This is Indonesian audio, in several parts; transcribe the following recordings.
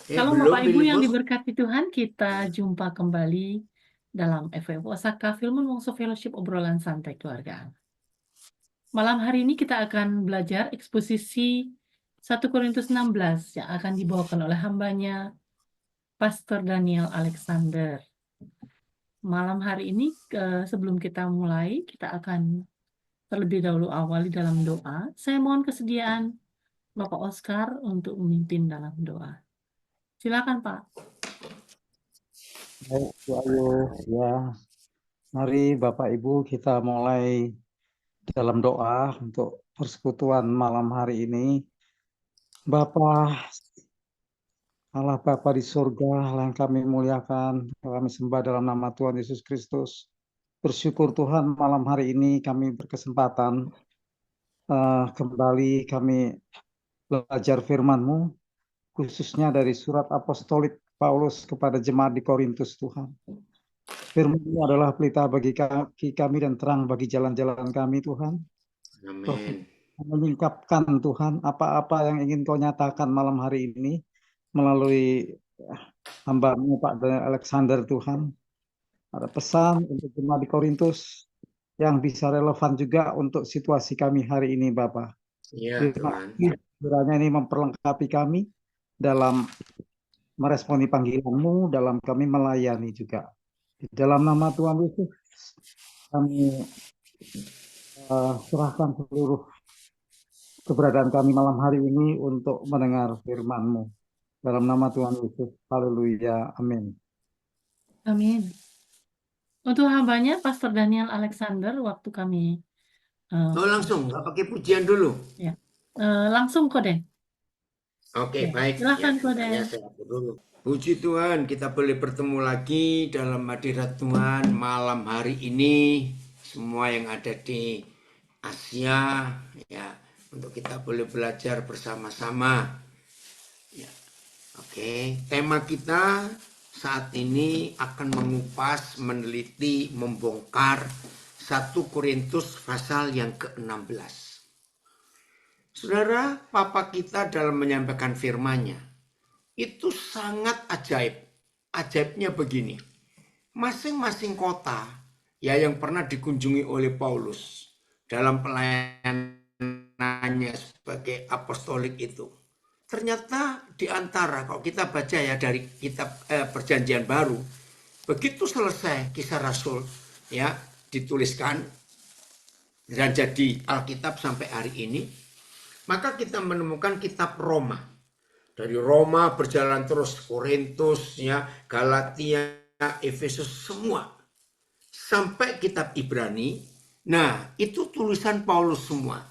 Kalau Belum Bapak Ibu yang Filipus? diberkati Tuhan, kita jumpa kembali dalam FWF Osaka Film Wongso Fellowship obrolan santai keluarga. Malam hari ini kita akan belajar eksposisi 1 Korintus 16 yang akan dibawakan oleh hambanya Pastor Daniel Alexander. Malam hari ini sebelum kita mulai, kita akan terlebih dahulu awali dalam doa. Saya mohon kesediaan Bapak Oscar untuk memimpin dalam doa. Silakan Pak. Baik, Bu Ayu, ya, mari Bapak Ibu kita mulai dalam doa untuk persekutuan malam hari ini. Bapa, Allah Bapa di surga, Allah yang kami muliakan, kami sembah dalam nama Tuhan Yesus Kristus. Bersyukur Tuhan malam hari ini kami berkesempatan kembali kami belajar firman-Mu, khususnya dari surat apostolik Paulus kepada jemaat di Korintus Tuhan. Firman ini adalah pelita bagi kaki kami dan terang bagi jalan-jalan kami Tuhan. Amin. Menyingkapkan Tuhan apa-apa yang ingin Kau nyatakan malam hari ini melalui hamba-Mu Pak Alexander Tuhan. Ada pesan untuk jemaat di Korintus yang bisa relevan juga untuk situasi kami hari ini Bapak. Iya Tuhan. Kiranya ini memperlengkapi kami dalam meresponi panggilan-Mu, dalam kami melayani juga. Di dalam nama Tuhan Yesus kami serahkan seluruh keberadaan kami malam hari ini untuk mendengar firman-Mu. Dalam nama Tuhan Yesus. Haleluya. Amin. Amin. Untuk hambanya Pastor Daniel Alexander, waktu kami langsung, nggak pakai pujian dulu. ya, langsung Koden. Oke, baik. Silakan Ya, Koden. saya atur dulu. Puji Tuhan, kita boleh bertemu lagi dalam hadirat Tuhan malam hari ini. Semua yang ada di Asia, ya, untuk kita boleh belajar bersama-sama. Ya, oke. Tema kita saat ini akan mengupas, meneliti, membongkar 1 Korintus pasal yang ke-16. Saudara, Papa kita dalam menyampaikan firman-Nya itu sangat ajaib. Ajaibnya begini. Masing-masing kota ya yang pernah dikunjungi oleh Paulus dalam pelayanannya sebagai apostolik itu. Ternyata di antara, kalau kita baca ya dari kitab Perjanjian Baru, begitu selesai Kisah Rasul ya dituliskan dan jadi Alkitab sampai hari ini, maka kita menemukan kitab Roma. Dari Roma berjalan terus Korintus, ya, Galatia, Efesus, semua. Sampai kitab Ibrani. Nah, itu tulisan Paulus semua.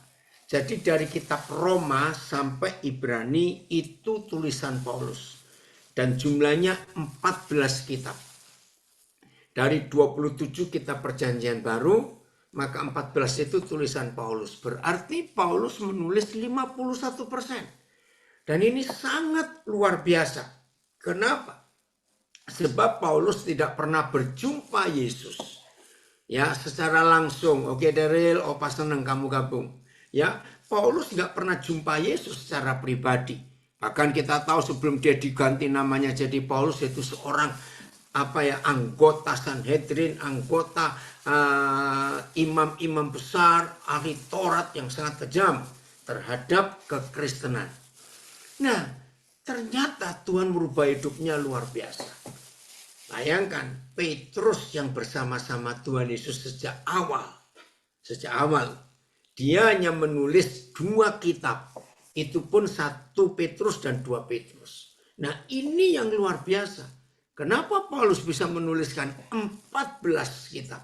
Jadi dari kitab Roma sampai Ibrani itu tulisan Paulus. Dan jumlahnya 14 kitab. Dari 27 kitab Perjanjian Baru, maka 14 itu tulisan Paulus. Berarti Paulus menulis 51%. Dan ini sangat luar biasa. Kenapa? Sebab Paulus tidak pernah berjumpa Yesus. Ya, secara langsung. Oke, Daryl, opa seneng kamu gabung. Ya, Paulus tidak pernah jumpa Yesus secara pribadi. Bahkan kita tahu sebelum dia diganti namanya jadi Paulus, itu seorang anggota Sanhedrin, anggota imam-imam besar, ahli Taurat yang sangat kejam terhadap kekristenan. Nah, ternyata Tuhan merubah hidupnya luar biasa. Bayangkan, Petrus yang bersama-sama Tuhan Yesus sejak awal. Dia hanya menulis 2 kitab. Itu pun 1 Petrus dan 2 Petrus. Nah, ini yang luar biasa. Kenapa Paulus bisa menuliskan 14 kitab?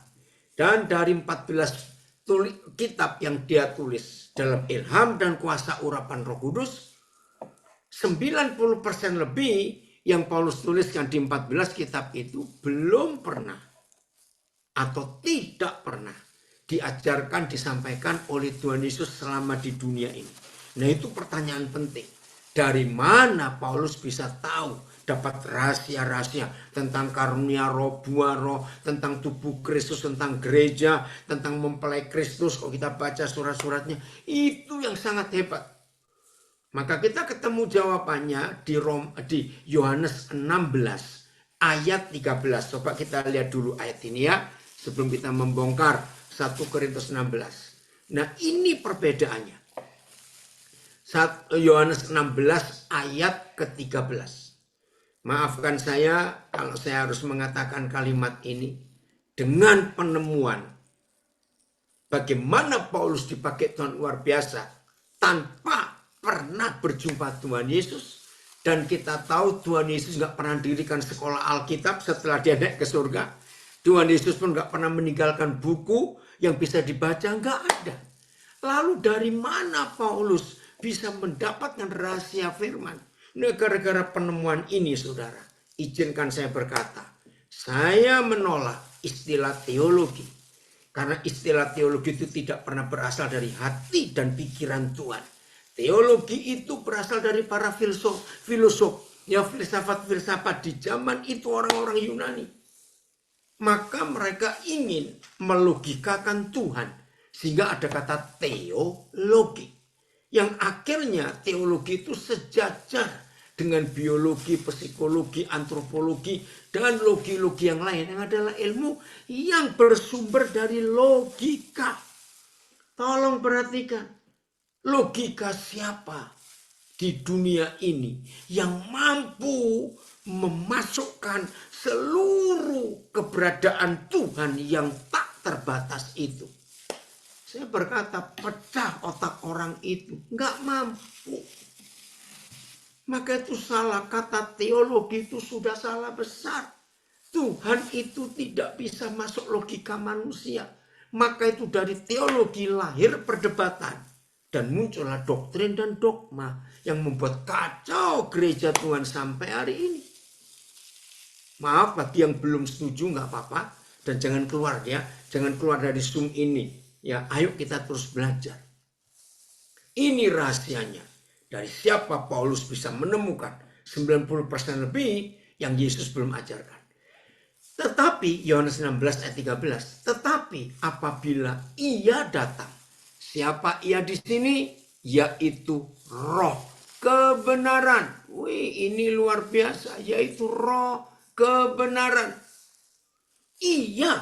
Dan dari 14 kitab yang dia tulis dalam ilham dan kuasa urapan Roh Kudus, 90% lebih yang Paulus tuliskan di 14 kitab itu belum pernah atau tidak pernah diajarkan, disampaikan oleh Tuhan Yesus selama di dunia ini. Nah, itu pertanyaan penting. Dari mana Paulus bisa tahu, dapat rahasia-rahasia tentang karunia roh, buah roh, tentang tubuh Kristus, tentang gereja, tentang mempelai Kristus. Kalau kita baca surat-suratnya, itu yang sangat hebat. Maka kita ketemu jawabannya di Yohanes 16 ayat 13. Coba kita lihat dulu ayat ini ya, sebelum kita membongkar 1 Korintus 16. Nah, ini perbedaannya. Yohanes 16 ayat ke-13. Maafkan saya kalau saya harus mengatakan kalimat ini dengan penemuan bagaimana Paulus dipakai Tuhan luar biasa tanpa pernah berjumpa Tuhan Yesus. Dan kita tahu Tuhan Yesus nggak pernah dirikan sekolah Alkitab setelah dia naik ke surga. Tuhan Yesus pun nggak pernah meninggalkan buku yang bisa dibaca, nggak ada. Lalu dari mana Paulus bisa mendapatkan rahasia firman? Nah, gara-gara penemuan ini, saudara, izinkan saya berkata, saya menolak istilah teologi. Karena istilah teologi itu tidak pernah berasal dari hati dan pikiran Tuhan. Teologi itu berasal dari para filosof, ya filsafat-filsafat di zaman itu orang-orang Yunani. Maka mereka ingin melogikakan Tuhan. Sehingga ada kata teologi. Yang akhirnya teologi itu sejajar dengan biologi, psikologi, antropologi, dan logi-logi yang lain. Yang adalah ilmu yang bersumber dari logika. Tolong perhatikan. Logika siapa di dunia ini yang mampu memasukkan seluruh keberadaan Tuhan yang tak terbatas itu? Saya berkata, pecah otak orang itu. Nggak mampu. Maka itu salah, kata teologi itu sudah salah besar. Tuhan itu tidak bisa masuk logika manusia. Maka itu dari teologi lahir perdebatan. Dan muncullah doktrin dan dogma yang membuat kacau gereja Tuhan sampai hari ini. Maaf bagi yang belum setuju, nggak apa-apa. Dan jangan keluar ya, jangan keluar dari Zoom ini. Ya, ayo kita terus belajar. Ini rahasianya. Dari siapa Paulus bisa menemukan 90% lebih yang Yesus belum ajarkan. Tetapi, Yohanes 16 ayat 13. Tetapi apabila ia datang. Siapa ia di sini? Yaitu roh kebenaran. Wih, ini luar biasa. Yaitu roh kebenaran. Ia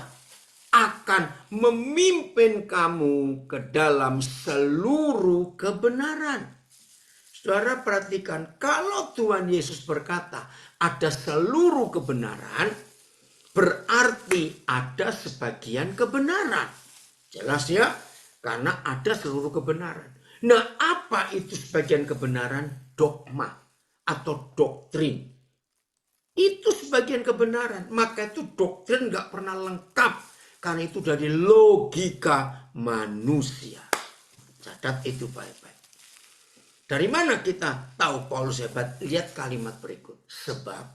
akan memimpin kamu ke dalam seluruh kebenaran. Saudara perhatikan, kalau Tuhan Yesus berkata ada seluruh kebenaran, berarti ada sebagian kebenaran. Jelas ya? Karena ada seluruh kebenaran. Nah, apa itu sebagian kebenaran? Dogma atau doktrin. Itu sebagian kebenaran. Maka itu doktrin gak pernah lengkap. Karena itu dari logika manusia. Catat itu baik-baik. Dari mana kita tahu Paulus hebat? Lihat kalimat berikut. Sebab.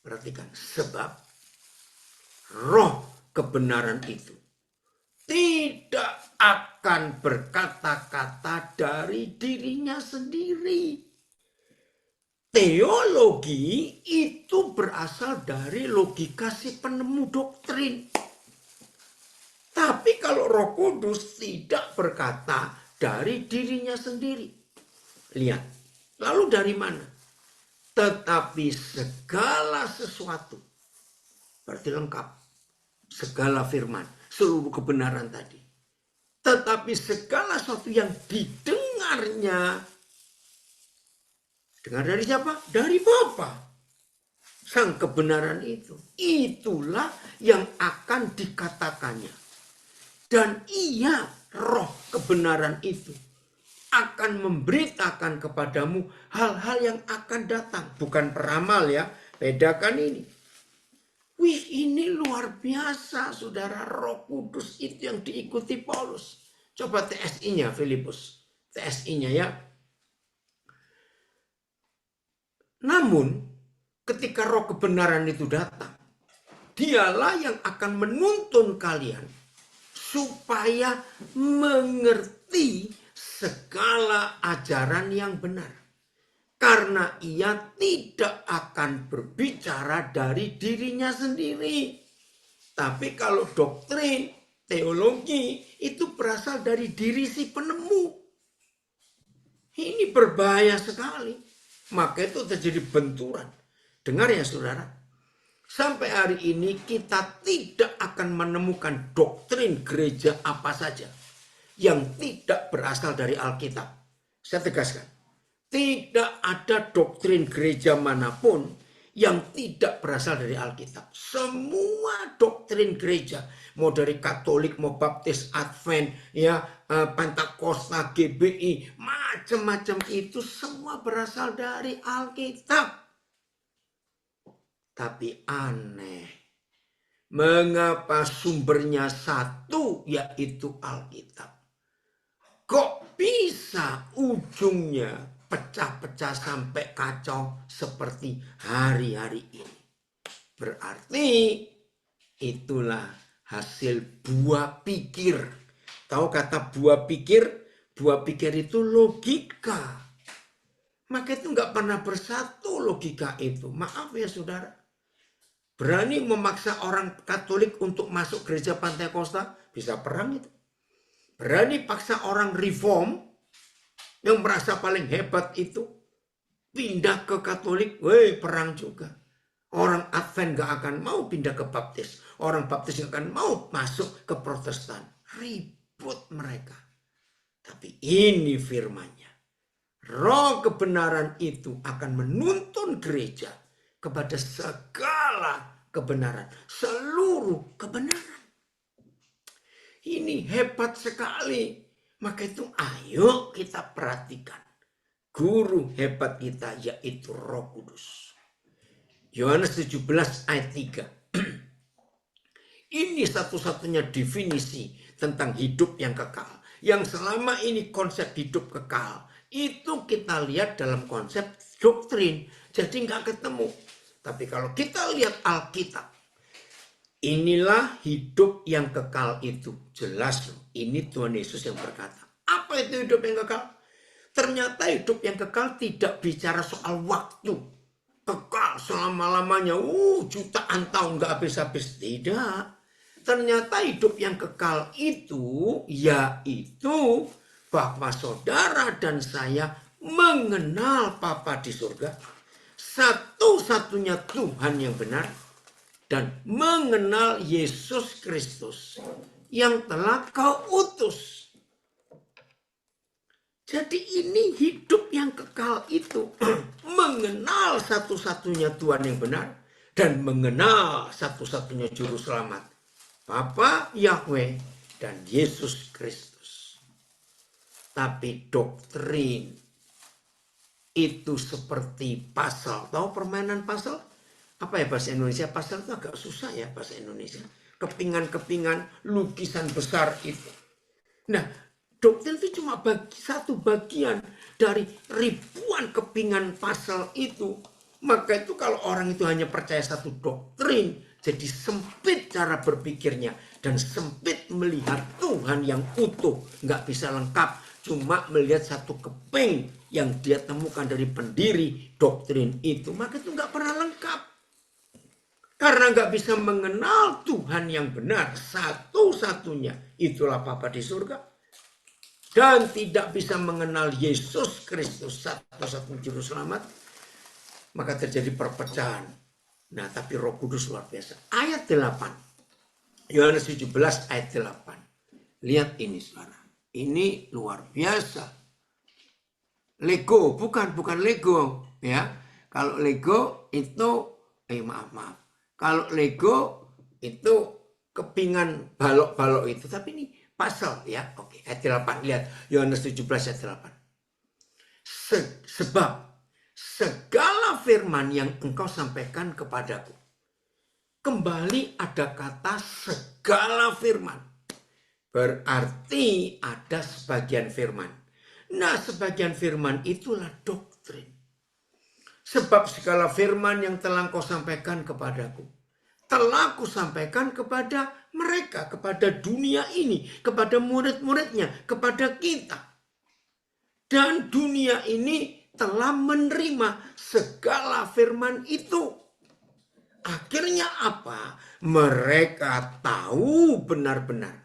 Perhatikan. Sebab. Roh kebenaran itu tidak akan berkata-kata dari dirinya sendiri. Teologi itu berasal dari logika si penemu doktrin. Tapi kalau Roh Kudus tidak berkata dari dirinya sendiri. Lihat, lalu dari mana? Tetapi segala sesuatu, berarti lengkap. Segala firman, seluruh kebenaran tadi. Tetapi segala sesuatu yang didengarnya, dengar dari siapa? Dari Bapa. Sang kebenaran itu. Itulah yang akan dikatakannya. Dan ia, roh kebenaran itu, akan memberitakan kepadamu hal-hal yang akan datang. Bukan peramal ya, bedakan ini. Wih, ini luar biasa, saudara. Roh Kudus itu yang diikuti Paulus. Coba TSI-nya, Filipus. TSI-nya ya. Namun, ketika roh kebenaran itu datang, dialah yang akan menuntun kalian supaya mengerti segala ajaran yang benar. Karena ia tidak akan berbicara dari dirinya sendiri. Tapi kalau doktrin, teologi, itu berasal dari diri si penemu. Ini berbahaya sekali. Maka itu terjadi benturan. Dengar ya saudara. Sampai hari ini kita tidak akan menemukan doktrin gereja apa saja yang tidak berasal dari Alkitab. Saya tegaskan. Tidak ada doktrin gereja manapun yang tidak berasal dari Alkitab. Semua doktrin gereja, mau dari Katolik, mau Baptis, Advent, ya, Pentakosta, GBI, macam-macam itu semua berasal dari Alkitab. Tapi aneh, mengapa sumbernya satu, yaitu Alkitab? Kok bisa ujungnya pecah-pecah sampai kacau seperti hari-hari ini? Berarti itulah hasil buah pikir. Tahu kata buah pikir? Buah pikir itu logika. Maka itu nggak pernah bersatu logika itu. Maaf ya saudara. Berani memaksa orang Katolik untuk masuk gereja Pentakosta, bisa perang itu. Berani paksa orang Reform yang merasa paling hebat itu pindah ke Katolik, perang juga. Orang Advent gak akan mau pindah ke Baptis. Orang Baptis gak akan mau masuk ke Protestan. Ribut mereka. Tapi ini firman-Nya. Roh kebenaran itu akan menuntun gereja kepada segala kebenaran. Seluruh kebenaran. Ini hebat sekali. Maka itu ayo kita perhatikan. Guru hebat kita yaitu Roh Kudus. Yohanes 17 ayat 3. Ini satu-satunya definisi tentang hidup yang kekal. Yang selama ini konsep hidup kekal. Itu kita lihat dalam konsep doktrin. Jadi nggak ketemu. Tapi kalau kita lihat Alkitab. Inilah hidup yang kekal itu. Jelas loh. Ini Tuhan Yesus yang berkata. Apa itu hidup yang kekal? Ternyata hidup yang kekal tidak bicara soal waktu. Kekal selama-lamanya. Jutaan tahun gak habis-habis. Tidak. Ternyata hidup yang kekal itu. Yaitu bahwa saudara dan saya mengenal Bapa di surga. Satu-satunya Tuhan yang benar. Dan mengenal Yesus Kristus yang telah Kau utus. Jadi ini hidup yang kekal itu. Mengenal satu-satunya Tuhan yang benar. Dan mengenal satu-satunya Juru Selamat. Bapa Yahweh dan Yesus Kristus. Tapi doktrin itu seperti pasal. Tahu permainan pasal? Apa ya bahasa Indonesia? Pasal itu agak susah ya bahasa Indonesia. Kepingan-kepingan lukisan besar itu. Nah, doktrin itu cuma satu bagian dari ribuan kepingan pasal itu. Maka itu kalau orang itu hanya percaya satu doktrin, jadi sempit cara berpikirnya. Dan sempit melihat Tuhan yang utuh. Nggak bisa lengkap. Cuma melihat satu keping yang dia temukan dari pendiri doktrin itu. Maka itu nggak pernah lengkap. Karena nggak bisa mengenal Tuhan yang benar. Satu-satunya. Itulah Bapa di surga. Dan tidak bisa mengenal Yesus Kristus. Satu-satunya Juru Selamat. Maka terjadi perpecahan. Nah tapi Roh Kudus luar biasa. Ayat 8. Yohanes 17 ayat 8. Lihat ini saudara. Ini luar biasa. Lego. Bukan Lego. Ya. Kalau Lego itu. Maaf. Kalau Lego itu kepingan balok-balok itu. Tapi ini pasal ya. Oke, ayat 8. Lihat. Yohanes 17 ayat 8. Sebab segala firman yang engkau sampaikan kepadaku. Kembali ada kata segala firman. Berarti ada sebagian firman. Nah, sebagian firman itulah doktrin. Sebab segala firman yang telah kau sampaikan kepadaku. Telah ku sampaikan kepada mereka. Kepada dunia ini. Kepada murid-muridnya. Kepada kita. Dan dunia ini telah menerima segala firman itu. Akhirnya apa? Mereka tahu benar-benar.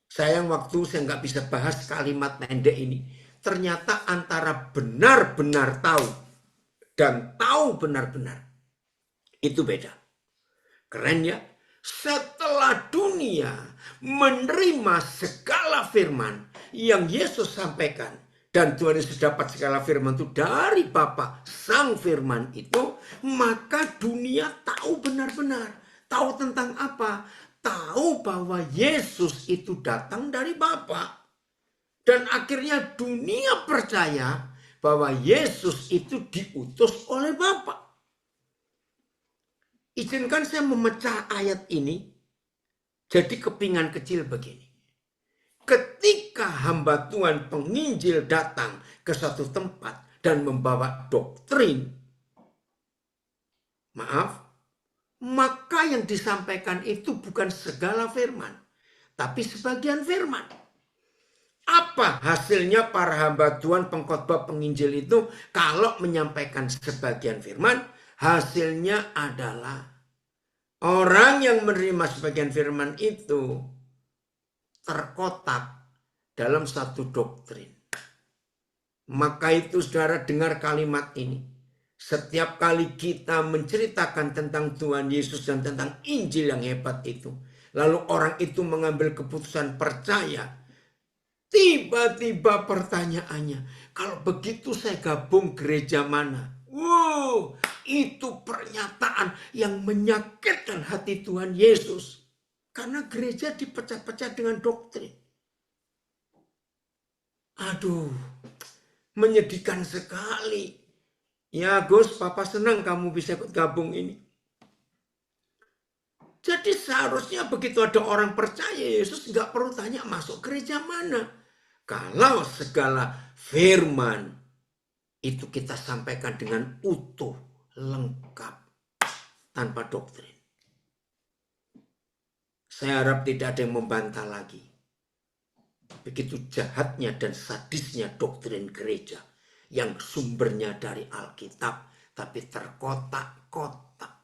Sayang waktu saya nggak bisa bahas kalimat pendek ini. ternyata antara benar-benar tahu dan tahu benar-benar itu beda. Keren ya? Setelah dunia menerima segala firman yang Yesus sampaikan, dan Tuhan Yesus dapat segala firman itu dari Bapa Sang Firman itu, maka dunia tahu benar-benar. Tahu tentang apa? Tahu bahwa Yesus itu datang dari Bapa. Dan akhirnya dunia percaya bahwa Yesus itu diutus oleh Bapa. Izinkan saya memecah ayat ini jadi kepingan kecil begini. Ketika hamba Tuhan penginjil datang ke suatu tempat dan membawa doktrin, maka yang disampaikan itu bukan segala firman, tapi sebagian firman. Apa hasilnya para hamba Tuhan, pengkhotbah, penginjil itu kalau menyampaikan sebagian firman? Hasilnya adalah orang yang menerima sebagian firman itu terkotak dalam satu doktrin. Maka itu saudara dengar kalimat ini. Setiap kali kita menceritakan tentang Tuhan Yesus dan tentang Injil yang hebat itu, lalu orang itu mengambil keputusan percaya, tiba-tiba pertanyaannya, kalau begitu saya gabung gereja mana? Wow, itu pernyataan yang menyakitkan hati Tuhan Yesus. Karena gereja dipecah-pecah dengan doktrin. Aduh, menyedihkan sekali. Ya Gus, Papa senang kamu bisa ikut gabung ini. Jadi seharusnya begitu ada orang percaya Yesus, nggak perlu tanya masuk gereja mana. Kalau segala firman itu kita sampaikan dengan utuh, lengkap, tanpa doktrin. Saya harap tidak ada yang membantah lagi. Begitu jahatnya dan sadisnya doktrin gereja yang sumbernya dari Alkitab, tapi terkotak-kotak.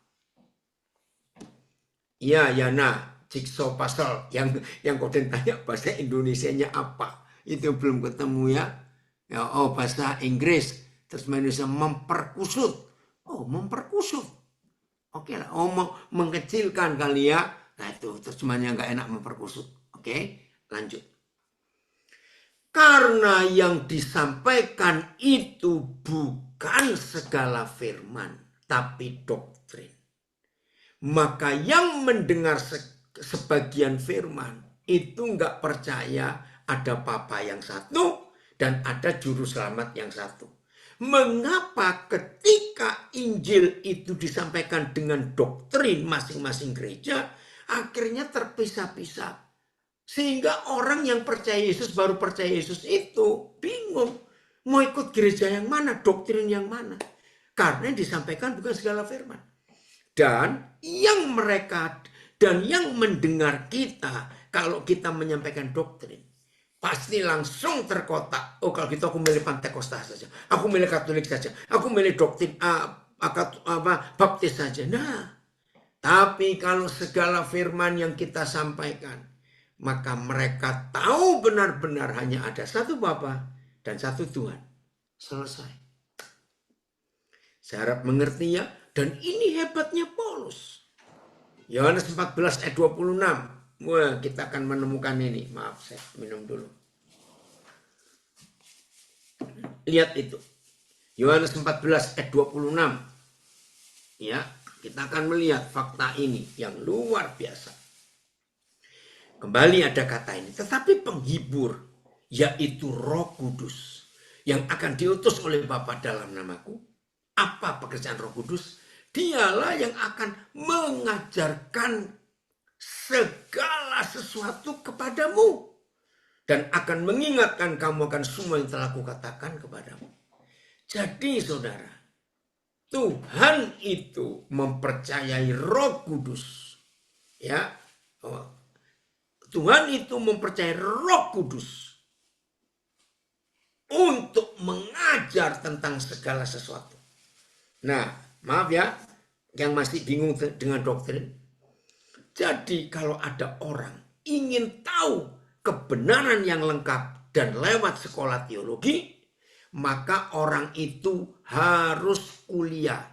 Ya, Yana, jigsaw puzzle yang kau tanya bahasa Indonesianya apa? Itu belum ketemu ya. Ya, oh bahasa Inggris, terus manusia memperkusut. Oh, memperkusut. Oke lah, oh mengecilkan kali ya. Nah itu terjemahannya nggak enak, memperkusut. Oke, lanjut. Karena yang disampaikan itu bukan segala firman, tapi doktrin. Maka yang mendengar sebagian firman itu nggak percaya ada Bapa yang satu dan ada juru selamat yang satu. Mengapa ketika Injil itu disampaikan dengan doktrin masing-masing gereja, akhirnya terpisah-pisah. Sehingga orang yang percaya Yesus, baru percaya Yesus itu bingung. Mau ikut gereja yang mana, doktrin yang mana. Karena yang disampaikan bukan segala firman. Dan yang mendengar kita, kalau kita menyampaikan doktrin, pasti langsung terkotak. Oh kalau gitu aku milih Pantekosta saja. Aku milih Katolik saja. Aku milih doktrin Baptis saja. Nah, tapi kalau segala firman yang kita sampaikan, maka mereka tahu benar-benar hanya ada satu Bapa dan satu Tuhan. Selesai. Saya harap mengerti ya. Dan ini hebatnya Paulus. Yohanes 14 ayat 26. Wah, kita akan menemukan ini. Maaf, saya minum dulu. Lihat itu. Yohanes 14 ayat 26. Ya, kita akan melihat fakta ini yang luar biasa. Kembali ada kata ini. Tetapi penghibur, yaitu Roh Kudus, yang akan diutus oleh Bapa dalam namaku. Apa pekerjaan Roh Kudus? Dialah yang akan mengajarkan segala sesuatu kepadamu. Dan akan mengingatkan kamu akan semua yang telah kukatakan kepadamu. Jadi saudara, Tuhan itu mempercayai Roh Kudus. Ya, Tuhan itu mempercayai Roh Kudus untuk mengajar tentang segala sesuatu. Nah, maaf ya, yang masih bingung dengan doktrin. Jadi kalau ada orang ingin tahu kebenaran yang lengkap, dan lewat sekolah teologi, maka orang itu harus kuliah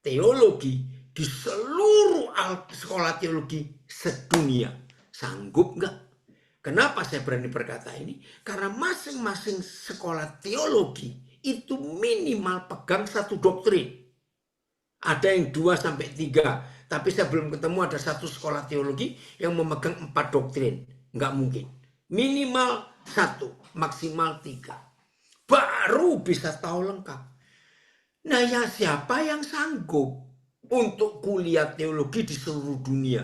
teologi di seluruh sekolah teologi sedunia. Sanggup nggak? Kenapa saya berani berkata ini? Karena masing-masing sekolah teologi itu minimal pegang satu doktrin. Ada yang 2 sampai 3, tapi saya belum ketemu ada satu sekolah teologi yang memegang 4 doktrin. Nggak mungkin. Minimal 1, maksimal 3. Baru bisa tahu lengkap. Nah ya siapa yang sanggup untuk kuliah teologi di seluruh dunia?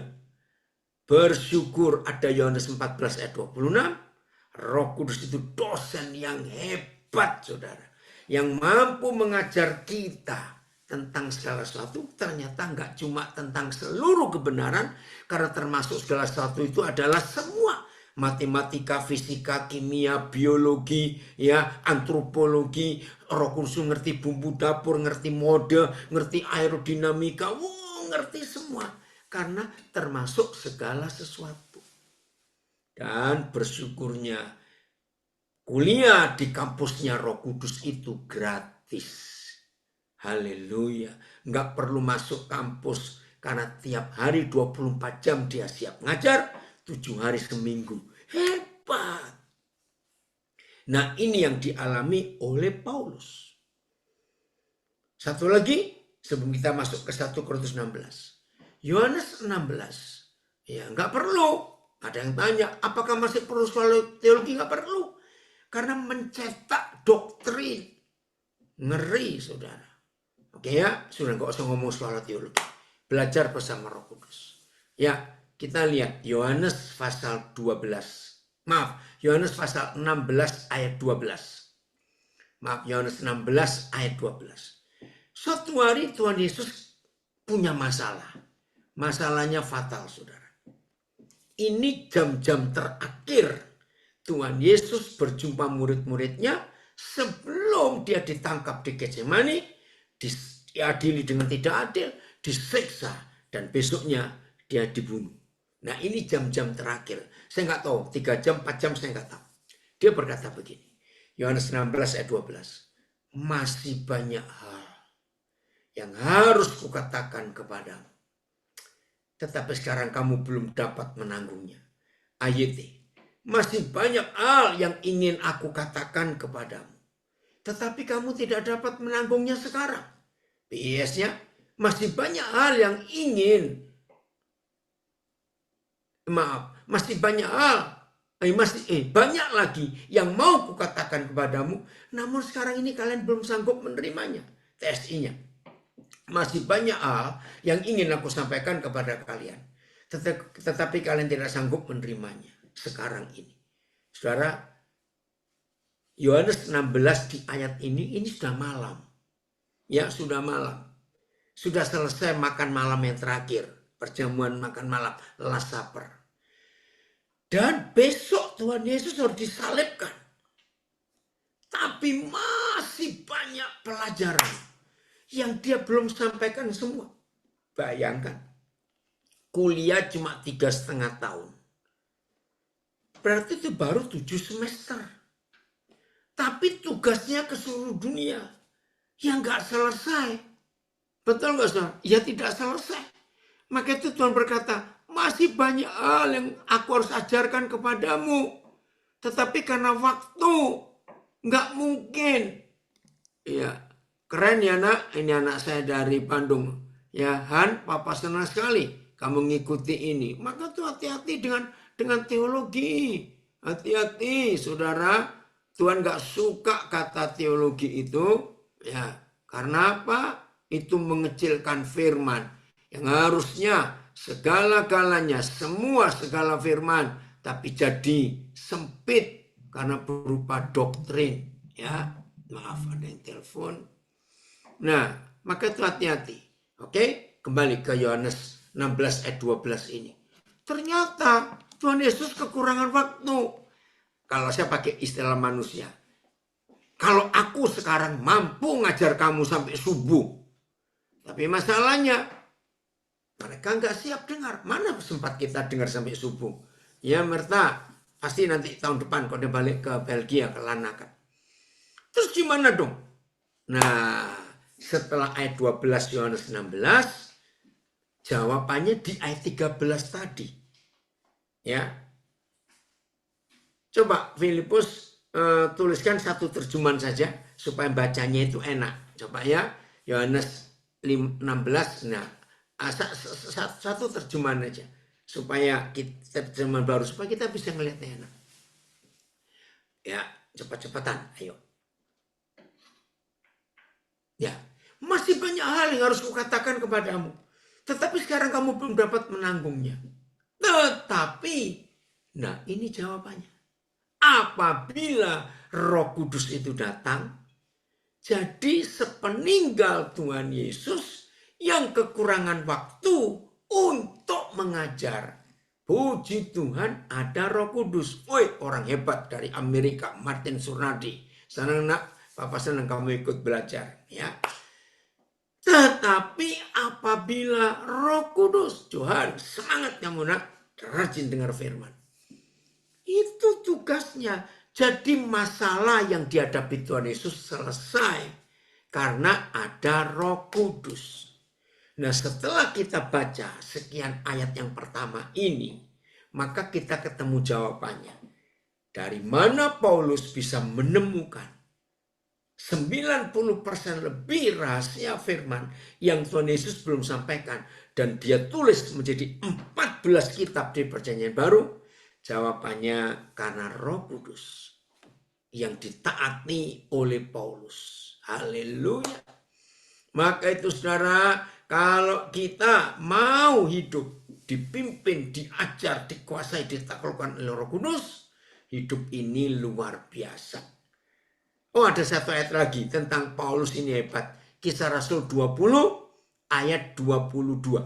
Bersyukur ada Yohanes 14 ayat 26. Roh Kudus itu dosen yang hebat, saudara. Yang mampu mengajar kita tentang segala sesuatu. Ternyata nggak cuma tentang seluruh kebenaran. Karena termasuk segala sesuatu itu adalah semua. Matematika, fisika, kimia, biologi, ya, antropologi. Roh Kudus ngerti bumbu dapur, ngerti mode, ngerti aerodinamika. Ngerti semua. Karena termasuk segala sesuatu. Dan bersyukurnya kuliah di kampusnya Roh Kudus itu gratis. Haleluya. Nggak perlu masuk kampus karena tiap hari 24 jam dia siap ngajar, 7 hari seminggu. Hebat. Nah ini yang dialami oleh Paulus. Satu lagi sebelum kita masuk ke 1 Korintus 16. Yohanes 16. Ya nggak perlu. Ada yang tanya apakah masih perlu sekolah teologi? Nggak perlu. Karena mencetak doktrin. Ngeri saudara. Oke ya, sudah nggak usah ngomong sekolah teologi. Belajar bersama Roh Kudus. Ya, kita lihat Yohanes pasal 12. Yohanes pasal 16 ayat 12. Yohanes 16 ayat 12. Suatu hari Tuhan Yesus punya masalah. Masalahnya fatal, saudara. Ini jam-jam terakhir Tuhan Yesus berjumpa murid-muridnya sebelum dia ditangkap di Getsemani, diadili dengan tidak adil, disiksa, dan besoknya dia dibunuh. Nah ini jam-jam terakhir. Saya nggak tahu, 3 jam, 4 jam saya nggak tahu. Dia berkata begini, Yohanes 16 ayat 12. Masih banyak hal yang harus kukatakan kepadamu. Tetapi sekarang kamu belum dapat menanggungnya. Ayat masih banyak hal yang ingin aku katakan kepadamu. Tetapi kamu tidak dapat menanggungnya sekarang. PS-nya, masih banyak hal yang ingin. Masih banyak hal. Banyak lagi yang mau kukatakan kepadamu. Namun sekarang ini kalian belum sanggup menerimanya. TSI-nya. Masih banyak hal yang ingin aku sampaikan kepada kalian. Tetapi kalian tidak sanggup menerimanya sekarang ini. Saudara, Yohanes 16 di ayat ini sudah malam. Ya, sudah malam. Sudah selesai makan malam yang terakhir. Perjamuan makan malam, last supper. Dan besok Tuhan Yesus harus disalibkan. Tapi masih banyak pelajaran yang dia belum sampaikan semua. Bayangkan, kuliah cuma 3,5 tahun. Berarti itu baru 7 semester. Tapi tugasnya ke seluruh dunia. Yang gak selesai. Betul gak saudara? Ya tidak selesai. Maka itu Tuhan berkata, masih banyak hal yang aku harus ajarkan kepadamu. Tetapi karena waktu, gak mungkin. Ya, keren ya nak, ini anak saya dari Bandung. Ya Han, papa senang sekali kamu mengikuti ini. Maka tuh hati-hati dengan teologi. Hati-hati saudara. Tuhan gak suka kata teologi itu. Ya, karena apa? Itu mengecilkan firman. Yang harusnya segala-galanya, segala firman. Tapi jadi sempit karena berupa doktrin. Ya, maaf ada yang telepon. Nah, maka itu hati-hati. Oke, kembali ke Yohanes 16 ayat 12 ini. Ternyata Tuhan Yesus kekurangan waktu. Kalau saya pakai istilah manusia. Kalau aku sekarang mampu ngajar kamu sampai subuh. Tapi masalahnya, mereka nggak siap dengar. Mana sempat kita dengar sampai subuh? Ya Merta, Pasti nanti tahun depan kalau dia balik ke Belgia, ke Lanaken. Terus gimana dong? Nah, setelah ayat 12 Yohanes 16, jawabannya di ayat 13 tadi. Ya. Coba Filipus tuliskan satu terjemahan saja supaya bacanya itu enak. Coba ya, Yohanes 16. Nah, satu terjemahan aja supaya kita terjemahan baru supaya kita bisa ngelihatnya enak. Ya, cepat-cepatan, ayo. Ya, masih banyak hal yang harus kukatakan kepadamu. Tetapi sekarang kamu belum dapat menanggungnya. Tetapi, nah ini jawabannya. Apabila Roh Kudus itu datang, jadi sepeninggal Tuhan Yesus yang kekurangan waktu untuk mengajar. Puji Tuhan ada Roh Kudus. Woi, orang hebat dari Amerika, Martin Surnadi. Senang nak, Papa senang kamu ikut belajar, ya. Tetapi apabila Roh Kudus, Tuhan semangat kamu nak, rajin dengar firman. Itu tugasnya. Jadi masalah yang dihadapi Tuhan Yesus selesai karena ada Roh Kudus. Nah, setelah kita baca sekian ayat yang pertama ini, maka kita ketemu jawabannya. Dari mana Paulus bisa menemukan 90% lebih rahasia firman yang Tuhan Yesus belum sampaikan dan dia tulis menjadi 14 kitab di Perjanjian Baru? Jawabannya karena Roh Kudus yang ditaati oleh Paulus. Haleluya. Maka itu saudara, kalau kita mau hidup dipimpin, diajar, dikuasai, ditaklukkan oleh Roh Kudus, hidup ini luar biasa. Oh, ada satu ayat lagi tentang Paulus ini hebat. Kisah Rasul 20 ayat 22.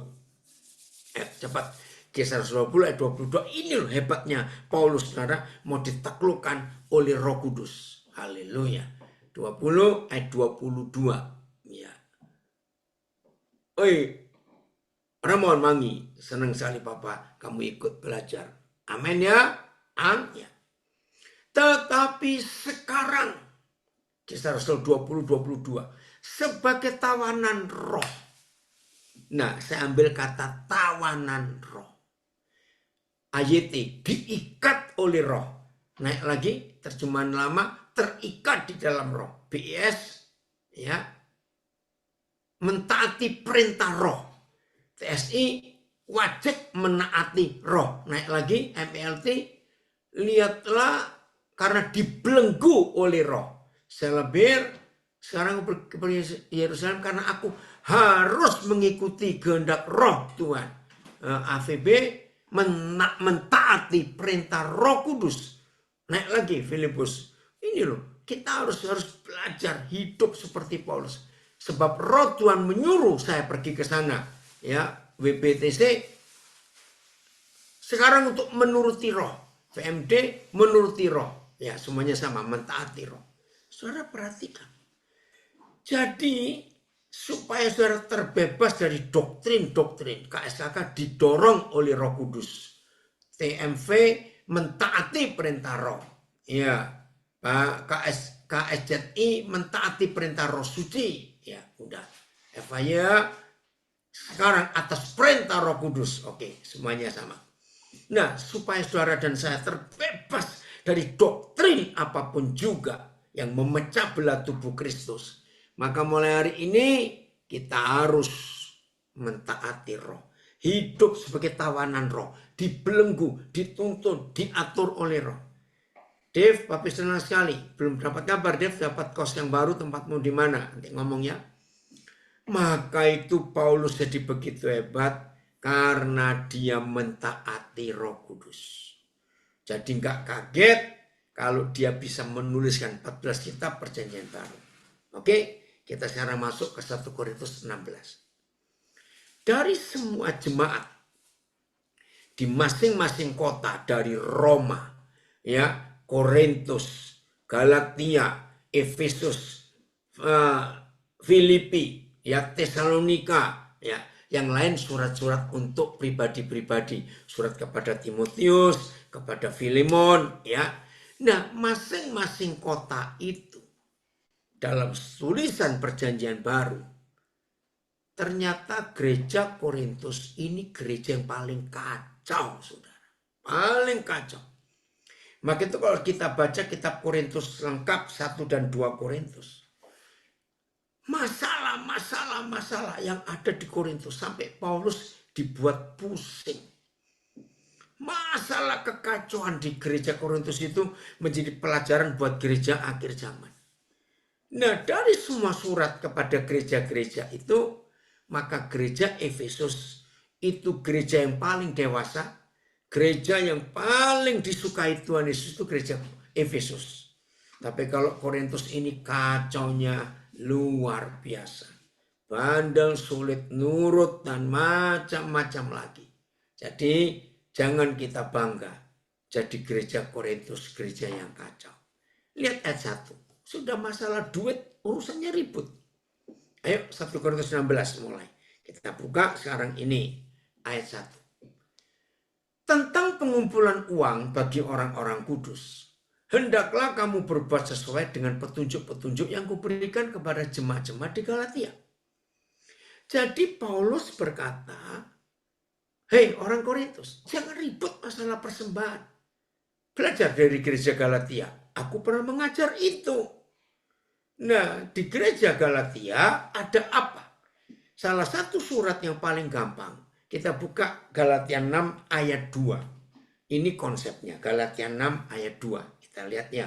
Cepat. Kisah Rasul 20 ayat 22. Ini loh hebatnya Paulus, saudara, mau ditaklukkan oleh Roh Kudus. Haleluya. 20 ayat 22. Ya. Oi, Ramon Mangi, senang sekali Papa kamu ikut belajar. Amin ya. Amin. Tetapi sekarang Kisah Rasul 20-22 sebagai tawanan roh. Nah, saya ambil kata tawanan roh. AYT diikat oleh roh. Naik lagi terjemahan lama, terikat di dalam roh. BIS ya, mentaati perintah roh. TSI wajib menaati roh. Naik lagi MLT, lihatlah karena dibelenggu oleh roh. Selebir sekarang ke Yerusalem karena aku harus mengikuti kehendak roh Tuhan. AVB mentaati perintah Roh Kudus. Naik lagi Filipus. Ini loh, kita harus belajar hidup seperti Paulus. Sebab roh Tuhan menyuruh saya pergi ke sana. Ya, WBTC sekarang untuk menuruti roh. VMD menuruti roh. Ya, semuanya sama, mentaati roh. Saudara perhatikan. Jadi supaya saudara terbebas dari doktrin-doktrin, KSKK didorong oleh Roh Kudus. TMV mentaati perintah roh. Ya, Pak KSZI mentaati perintah Roh Suci. Ya, udah. FIA sekarang atas perintah Roh Kudus. Oke, semuanya sama. Nah, supaya saudara dan saya terbebas dari doktrin apapun juga yang memecah belah tubuh Kristus, maka mulai hari ini kita harus mentaati roh. Hidup sebagai tawanan roh, dibelenggu, dituntun, diatur oleh roh. Dev, Papi senang sekali. Belum dapat kabar, Dev, dapat kos yang baru, tempatmu di mana? Nanti ngomongnya. Maka itu Paulus jadi begitu hebat karena dia mentaati Roh Kudus. Jadi nggak kaget kalau dia bisa menuliskan 14 kitab Perjanjian Baru. Oke, kita sekarang masuk ke 1 Korintus 16. Dari semua jemaat di masing-masing kota dari Roma, ya, Korintus, Galatia, Efesus, Filipi, ya, Tesalonika, ya, Yang lain surat-surat untuk pribadi-pribadi. Surat kepada Timotius, kepada Filemon, ya. Nah, masing-masing kota itu dalam tulisan Perjanjian Baru, ternyata gereja Korintus ini gereja yang paling kacau, saudara. Paling kacau. Maka itu kalau kita baca kitab Korintus lengkap 1 dan 2 Korintus. Masalah yang ada di Korintus sampai Paulus dibuat pusing. Masalah kekacauan di gereja Korintus itu menjadi pelajaran buat gereja akhir zaman. Nah, dari semua surat kepada gereja-gereja itu, maka gereja Efesus itu gereja yang paling dewasa, gereja yang paling disukai Tuhan Yesus itu gereja Efesus. Tapi kalau Korintus ini kacaunya luar biasa. Bandel, sulit nurut, dan macam-macam lagi. Jadi jangan kita bangga jadi gereja Korintus, gereja yang kacau. Lihat ayat 1. Sudah masalah duit, urusannya ribut. Ayo 1 Korintus 16 mulai. Kita buka sekarang ini ayat 1. Tentang pengumpulan uang bagi orang-orang kudus, hendaklah kamu berbuat sesuai dengan petunjuk-petunjuk yang kuberikan kepada jemaat-jemaat di Galatia. Jadi Paulus berkata, hei orang Korintus, jangan ribut masalah persembahan. Belajar dari gereja Galatia. Aku pernah mengajar itu. Nah, di gereja Galatia ada apa? Salah satu surat yang paling gampang. Kita buka Galatia 6 ayat 2. Ini konsepnya, Galatia 6 ayat 2. Kita lihat ya.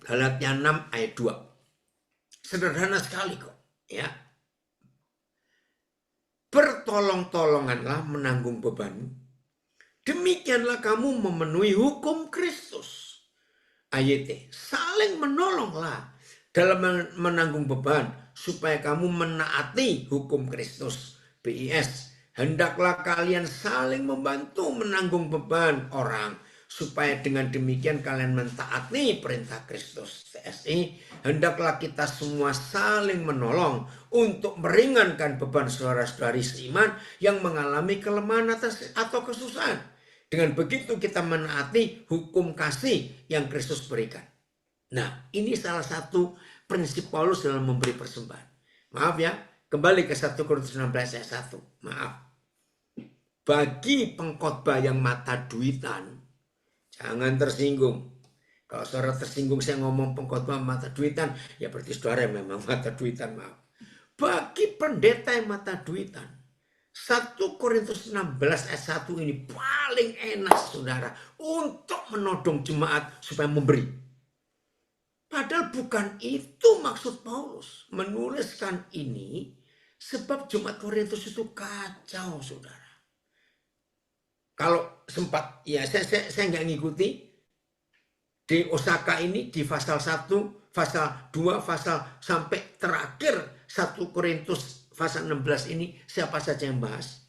Galatia 6 ayat 2. Sederhana sekali kok, ya. Bertolong-tolonganlah menanggung beban. Demikianlah kamu memenuhi hukum Kristus. AYT, saling menolonglah dalam menanggung beban supaya kamu menaati hukum Kristus. BIS, hendaklah kalian saling membantu menanggung beban orang supaya dengan demikian kalian mentaati perintah Kristus. TSI, hendaklah kita semua saling menolong untuk meringankan beban saudara-saudari seiman yang mengalami kelemahan atau kesusahan. Dengan begitu kita menaati hukum kasih yang Kristus berikan. Nah, ini salah satu prinsip Paulus dalam memberi persembahan. Maaf ya, kembali ke 1 Korintus 16 ayat 1. Maaf. Bagi pengkhotbah yang mata duitan, jangan tersinggung. Kalau saudara tersinggung saya ngomong pengkhotbah mata duitan, ya berarti saudara memang mata duitan, maaf. Bagi pendeta yang mata duitan, 1 Korintus 16 ayat 1 ini paling enak saudara untuk menodong jemaat supaya memberi. Padahal bukan itu maksud Paulus menuliskan ini, sebab jemaat Korintus itu kacau saudara. Kalau sempat, ya saya nggak ngikuti di Osaka ini di pasal 1, pasal 2, pasal sampai terakhir 1 Korintus pasal 16 ini siapa saja yang bahas.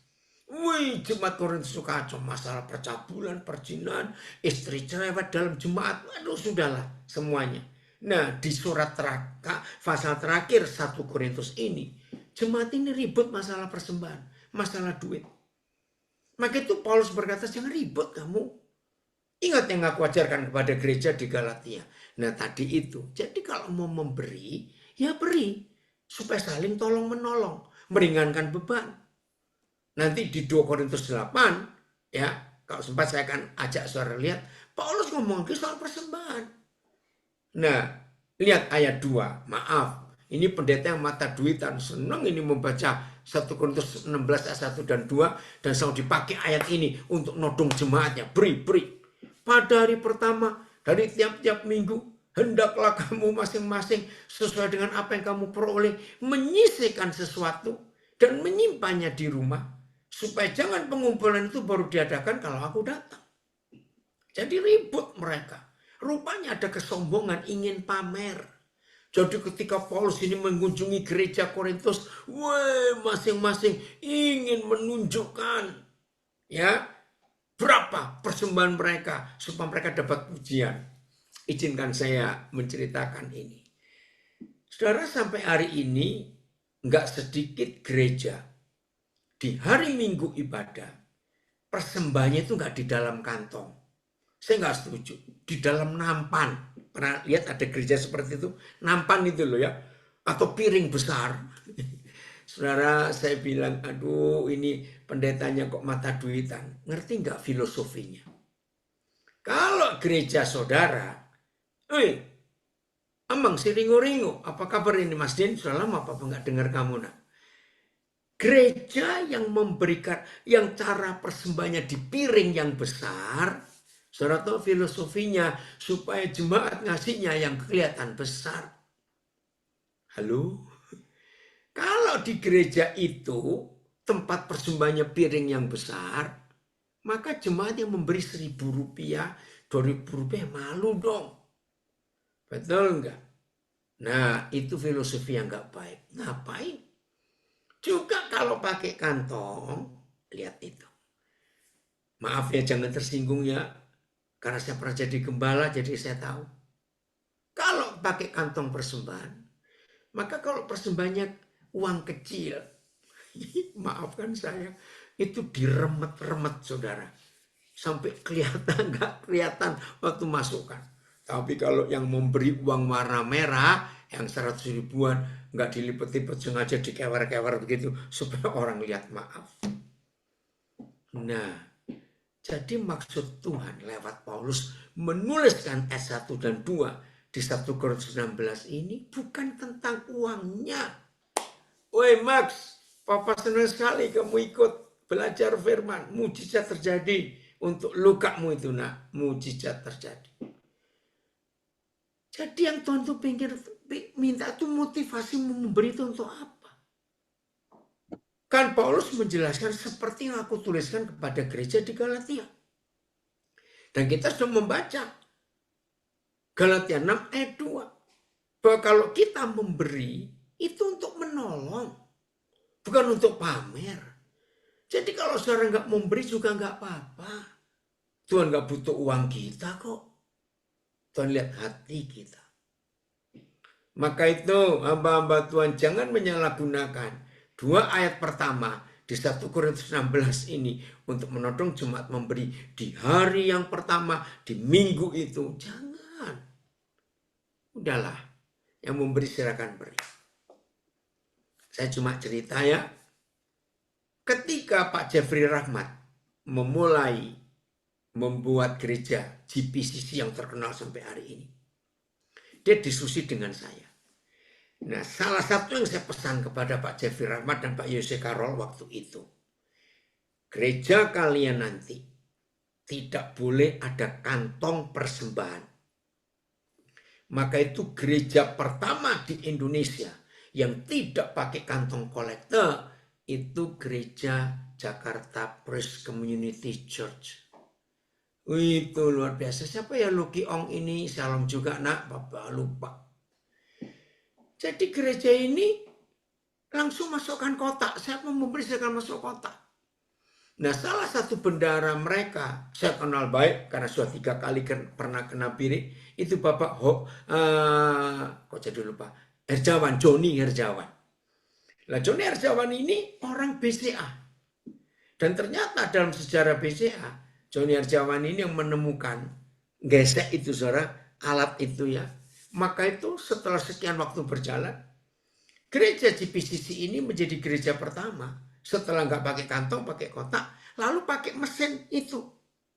Wih, jemaat Korintus itu kacau, masalah percabulan, perjinahan, istri cerewet dalam jemaat, aduh sudahlah semuanya. Nah, di surat pasal terakhir 1 Korintus ini, jemaat ini ribut masalah persembahan, masalah duit. Maka itu Paulus berkata, jangan ribut kamu. Ingat yang aku ajarkan kepada gereja di Galatia. Nah tadi itu, jadi kalau mau memberi, ya beri. Supaya saling tolong menolong, meringankan beban. Nanti di 2 Korintus 8, ya, kalau sempat saya akan ajak saudara lihat, Paulus ngomong soal persembahan. Nah, lihat ayat 2, maaf. Ini pendeta yang mata duitan, senang ini membaca 1 Korintus 16 ayat 1 dan 2, dan selalu dipakai ayat ini untuk nodong jemaatnya. Beri. Pada hari pertama, dari tiap-tiap minggu, hendaklah kamu masing-masing sesuai dengan apa yang kamu peroleh, menyisihkan sesuatu dan menyimpannya di rumah, supaya jangan pengumpulan itu baru diadakan kalau aku datang. Jadi ribut mereka. Rupanya ada kesombongan, ingin pamer. Jadi ketika Paulus ini mengunjungi gereja Korintus, masing-masing ingin menunjukkan ya berapa persembahan mereka supaya mereka dapat pujian. Izinkan saya menceritakan ini. Saudara, sampai hari ini nggak sedikit gereja di hari Minggu ibadah, persembahannya itu nggak di dalam kantong. Saya nggak setuju. Di dalam nampan. Pernah lihat ada gereja seperti itu? Nampan itu loh ya. Atau piring besar. Saudara, saya bilang, aduh ini pendetanya kok mata duitan. Ngerti nggak filosofinya? Kalau gereja saudara, emang si ringo-ringo, apa kabar ini Mas Din? Sudah lama apa nggak dengar kamu nak? Gereja yang memberikan, yang cara persembahnya di piring yang besar, saudara tahu filosofinya supaya jemaat ngasihnya yang kelihatan besar. Halo? Kalau di gereja itu tempat persembahnya piring yang besar, maka jemaat yang memberi Rp1.000, Rp2.000 malu dong. Betul enggak? Nah, itu filosofi yang enggak baik. Ngapain? Juga kalau pakai kantong, lihat itu. Maaf ya, jangan tersinggung ya. Karena saya pernah jadi gembala, jadi saya tahu. Kalau pakai kantong persembahan, maka kalau persembahannya uang kecil, maafkan saya, itu diremet-remet saudara. Sampai kelihatan, nggak kelihatan waktu masukkan. Tapi kalau yang memberi uang warna merah, yang 100 ribuan, nggak dilipet-lipet sengaja dikewer-kewer begitu, supaya orang lihat maaf. Nah, jadi maksud Tuhan lewat Paulus menuliskan ayat 1 dan 2 di 1 Korintus 16 ini bukan tentang uangnya. Woi Max, Papa senang sekali kamu ikut belajar firman. Mujizat terjadi untuk lukamu itu nak. Mujizat terjadi. Jadi yang Tuhan tuh minta tuh motivasi memberi itu untuk apa? Kan Paulus menjelaskan seperti yang aku tuliskan kepada gereja di Galatia. Dan kita sudah membaca Galatia 6 ayat 2. Bahwa kalau kita memberi itu untuk menolong. Bukan untuk pamer. Jadi kalau saudara nggak memberi juga nggak apa-apa. Tuhan nggak butuh uang kita kok. Tuhan lihat hati kita. Maka itu hamba-hamba Tuhan jangan menyalahgunakan 2 ayat pertama di 1 Korintus 16 ini untuk menodong jemaat memberi di hari yang pertama, di minggu itu. Jangan. Udahlah, yang memberi silakan beri. Saya cuma cerita ya. Ketika Pak Jeffrey Rahmat memulai membuat gereja GPCC yang terkenal sampai hari ini, dia diskusi dengan saya. Nah, salah satu yang saya pesan kepada Pak Jeffrey Rahmat dan Pak Yose Karol waktu itu, gereja kalian nanti tidak boleh ada kantong persembahan. Maka itu gereja pertama di Indonesia yang tidak pakai kantong kolektor itu gereja Jakarta Praise Community Church. Itu luar biasa. Siapa ya Luki Ong ini? Salam juga nak, Bapak lupa. Jadi gereja ini langsung masukkan kotak. Saya mau memberi, saya akan masuk kotak. Nah, salah satu bendara mereka, saya kenal baik karena sudah 3 kali pernah kena piring. Itu Bapak kok jadi lupa, Herjawan, Joni Herjawan. Nah, Joni Herjawan ini orang BCA. Dan ternyata dalam sejarah BCA, Joni Herjawan ini yang menemukan gesek itu saudara, alat itu ya. Maka itu setelah sekian waktu berjalan, gereja GPCC ini menjadi gereja pertama. Setelah nggak pakai kantong, pakai kotak, lalu pakai mesin itu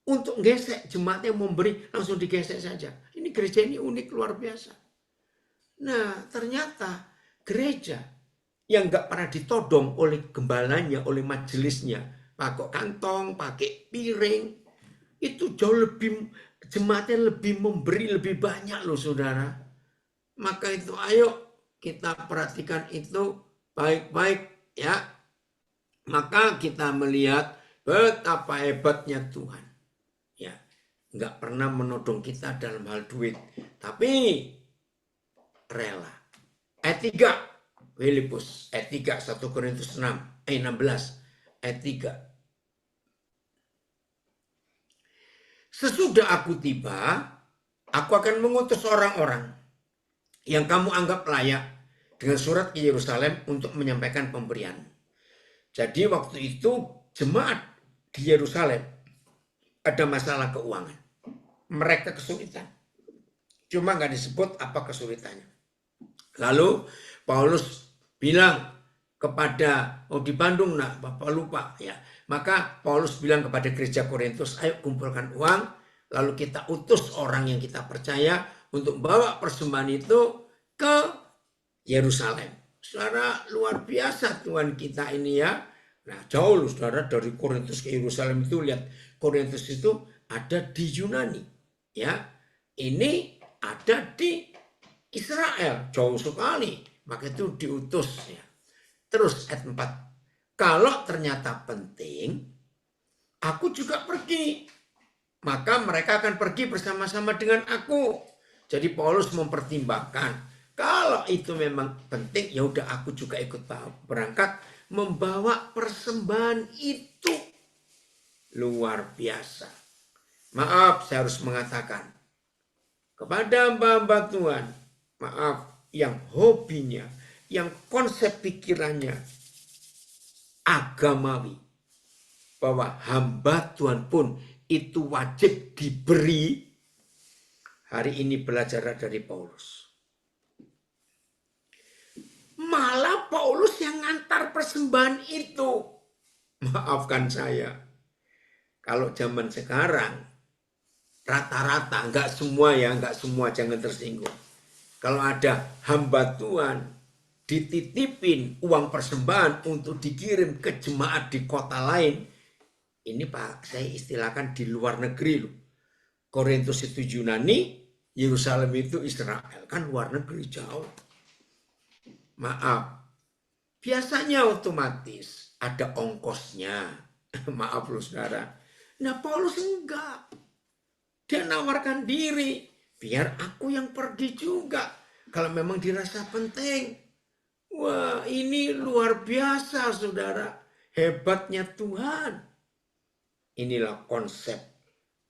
untuk gesek. Jemaat yang memberi langsung digesek saja. Ini gereja ini unik luar biasa. Nah, ternyata gereja yang nggak pernah ditodong oleh gembalanya, oleh majelisnya, pakai kantong, pakai piring, itu jauh lebih, jemaatnya lebih memberi lebih banyak loh saudara. Maka itu ayo kita perhatikan itu baik-baik ya. Maka kita melihat betapa hebatnya Tuhan. Ya, nggak pernah menodong kita dalam hal duit, tapi rela. Ayat 3, Filipus, ayat 3, 1 Korintus 6, ayat 16, ayat 3. Sesudah aku tiba, aku akan mengutus orang-orang yang kamu anggap layak dengan surat ke Yerusalem untuk menyampaikan pemberian. Jadi waktu itu jemaat di Yerusalem ada masalah keuangan. Mereka kesulitan. Cuma nggak disebut apa kesulitannya. Lalu Paulus bilang kepada, di Bandung nak, Bapak lupa ya. Maka Paulus bilang kepada gereja Korintus, ayo kumpulkan uang, lalu kita utus orang yang kita percaya untuk bawa persembahan itu ke Yerusalem. Saudara, luar biasa Tuhan kita ini ya. Nah, jauh loh saudara, dari Korintus ke Yerusalem itu, lihat, Korintus itu ada di Yunani ya. Ini ada di Israel, jauh sekali. Maka itu diutus ya. Terus ayat 4. Kalau ternyata penting, aku juga pergi. Maka mereka akan pergi bersama-sama dengan aku. Jadi Paulus mempertimbangkan, kalau itu memang penting, ya udah aku juga ikut berangkat membawa persembahan itu. Luar biasa. Maaf, saya harus mengatakan kepada hamba-hamba Tuhan, maaf, yang hobinya, yang konsep pikirannya agamawi, bahwa hamba Tuhan pun itu wajib diberi, hari ini belajar dari Paulus. Malah Paulus yang ngantar persembahan itu. Maafkan saya, kalau zaman sekarang rata-rata, nggak semua ya, nggak semua, jangan tersinggung. Kalau ada hamba Tuhan dititipin uang persembahan untuk dikirim ke jemaat di kota lain, ini Pak, saya istilahkan di luar negeri loh. Korintus itu Yunani, Yerusalem itu Israel, kan luar negeri jauh. Maaf, biasanya otomatis ada ongkosnya. Maaf loh saudara. Nah Paulus enggak. Dia nawarkan diri, biar aku yang pergi juga kalau memang dirasa penting. Wah, ini luar biasa saudara, hebatnya Tuhan. Inilah konsep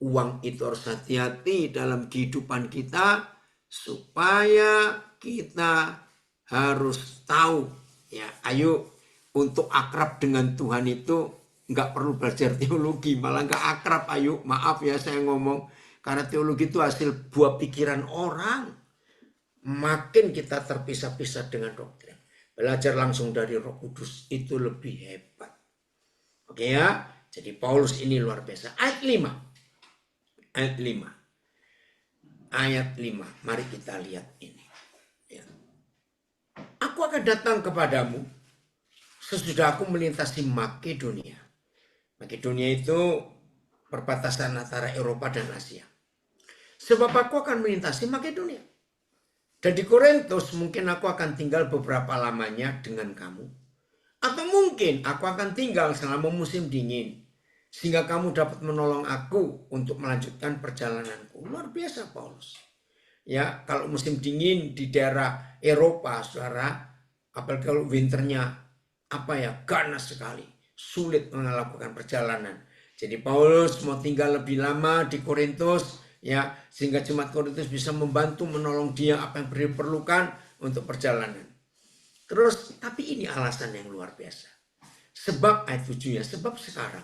uang itu, harus hati-hati dalam kehidupan kita, supaya kita harus tahu ya. Ayo, untuk akrab dengan Tuhan itu nggak perlu belajar teologi, malah nggak akrab. Ayo, maaf ya saya ngomong, karena teologi itu hasil buah pikiran orang. Makin kita terpisah-pisah dengan doktrin, belajar langsung dari Roh Kudus itu lebih hebat. Oke ya, jadi Paulus ini luar biasa. Ayat 5. Ayat 5. Mari kita lihat ini. Ya. Aku akan datang kepadamu sesudah aku melintasi Makedonia. Makedonia itu perbatasan antara Eropa dan Asia. Sebab aku akan melintasi Makedonia. Dan di Korintus mungkin aku akan tinggal beberapa lamanya dengan kamu. Atau mungkin aku akan tinggal selama musim dingin, sehingga kamu dapat menolong aku untuk melanjutkan perjalananku. Luar biasa Paulus. Ya, kalau musim dingin di daerah Eropa, saudara, apalagi kalau winternya ganas sekali, sulit melakukan perjalanan. Jadi Paulus mau tinggal lebih lama di Korintus, ya, sehingga jemaat Korintus bisa membantu menolong dia apa yang diperlukan untuk perjalanan. Terus, tapi ini alasan yang luar biasa. Sebab ayat 7 ya, sebab sekarang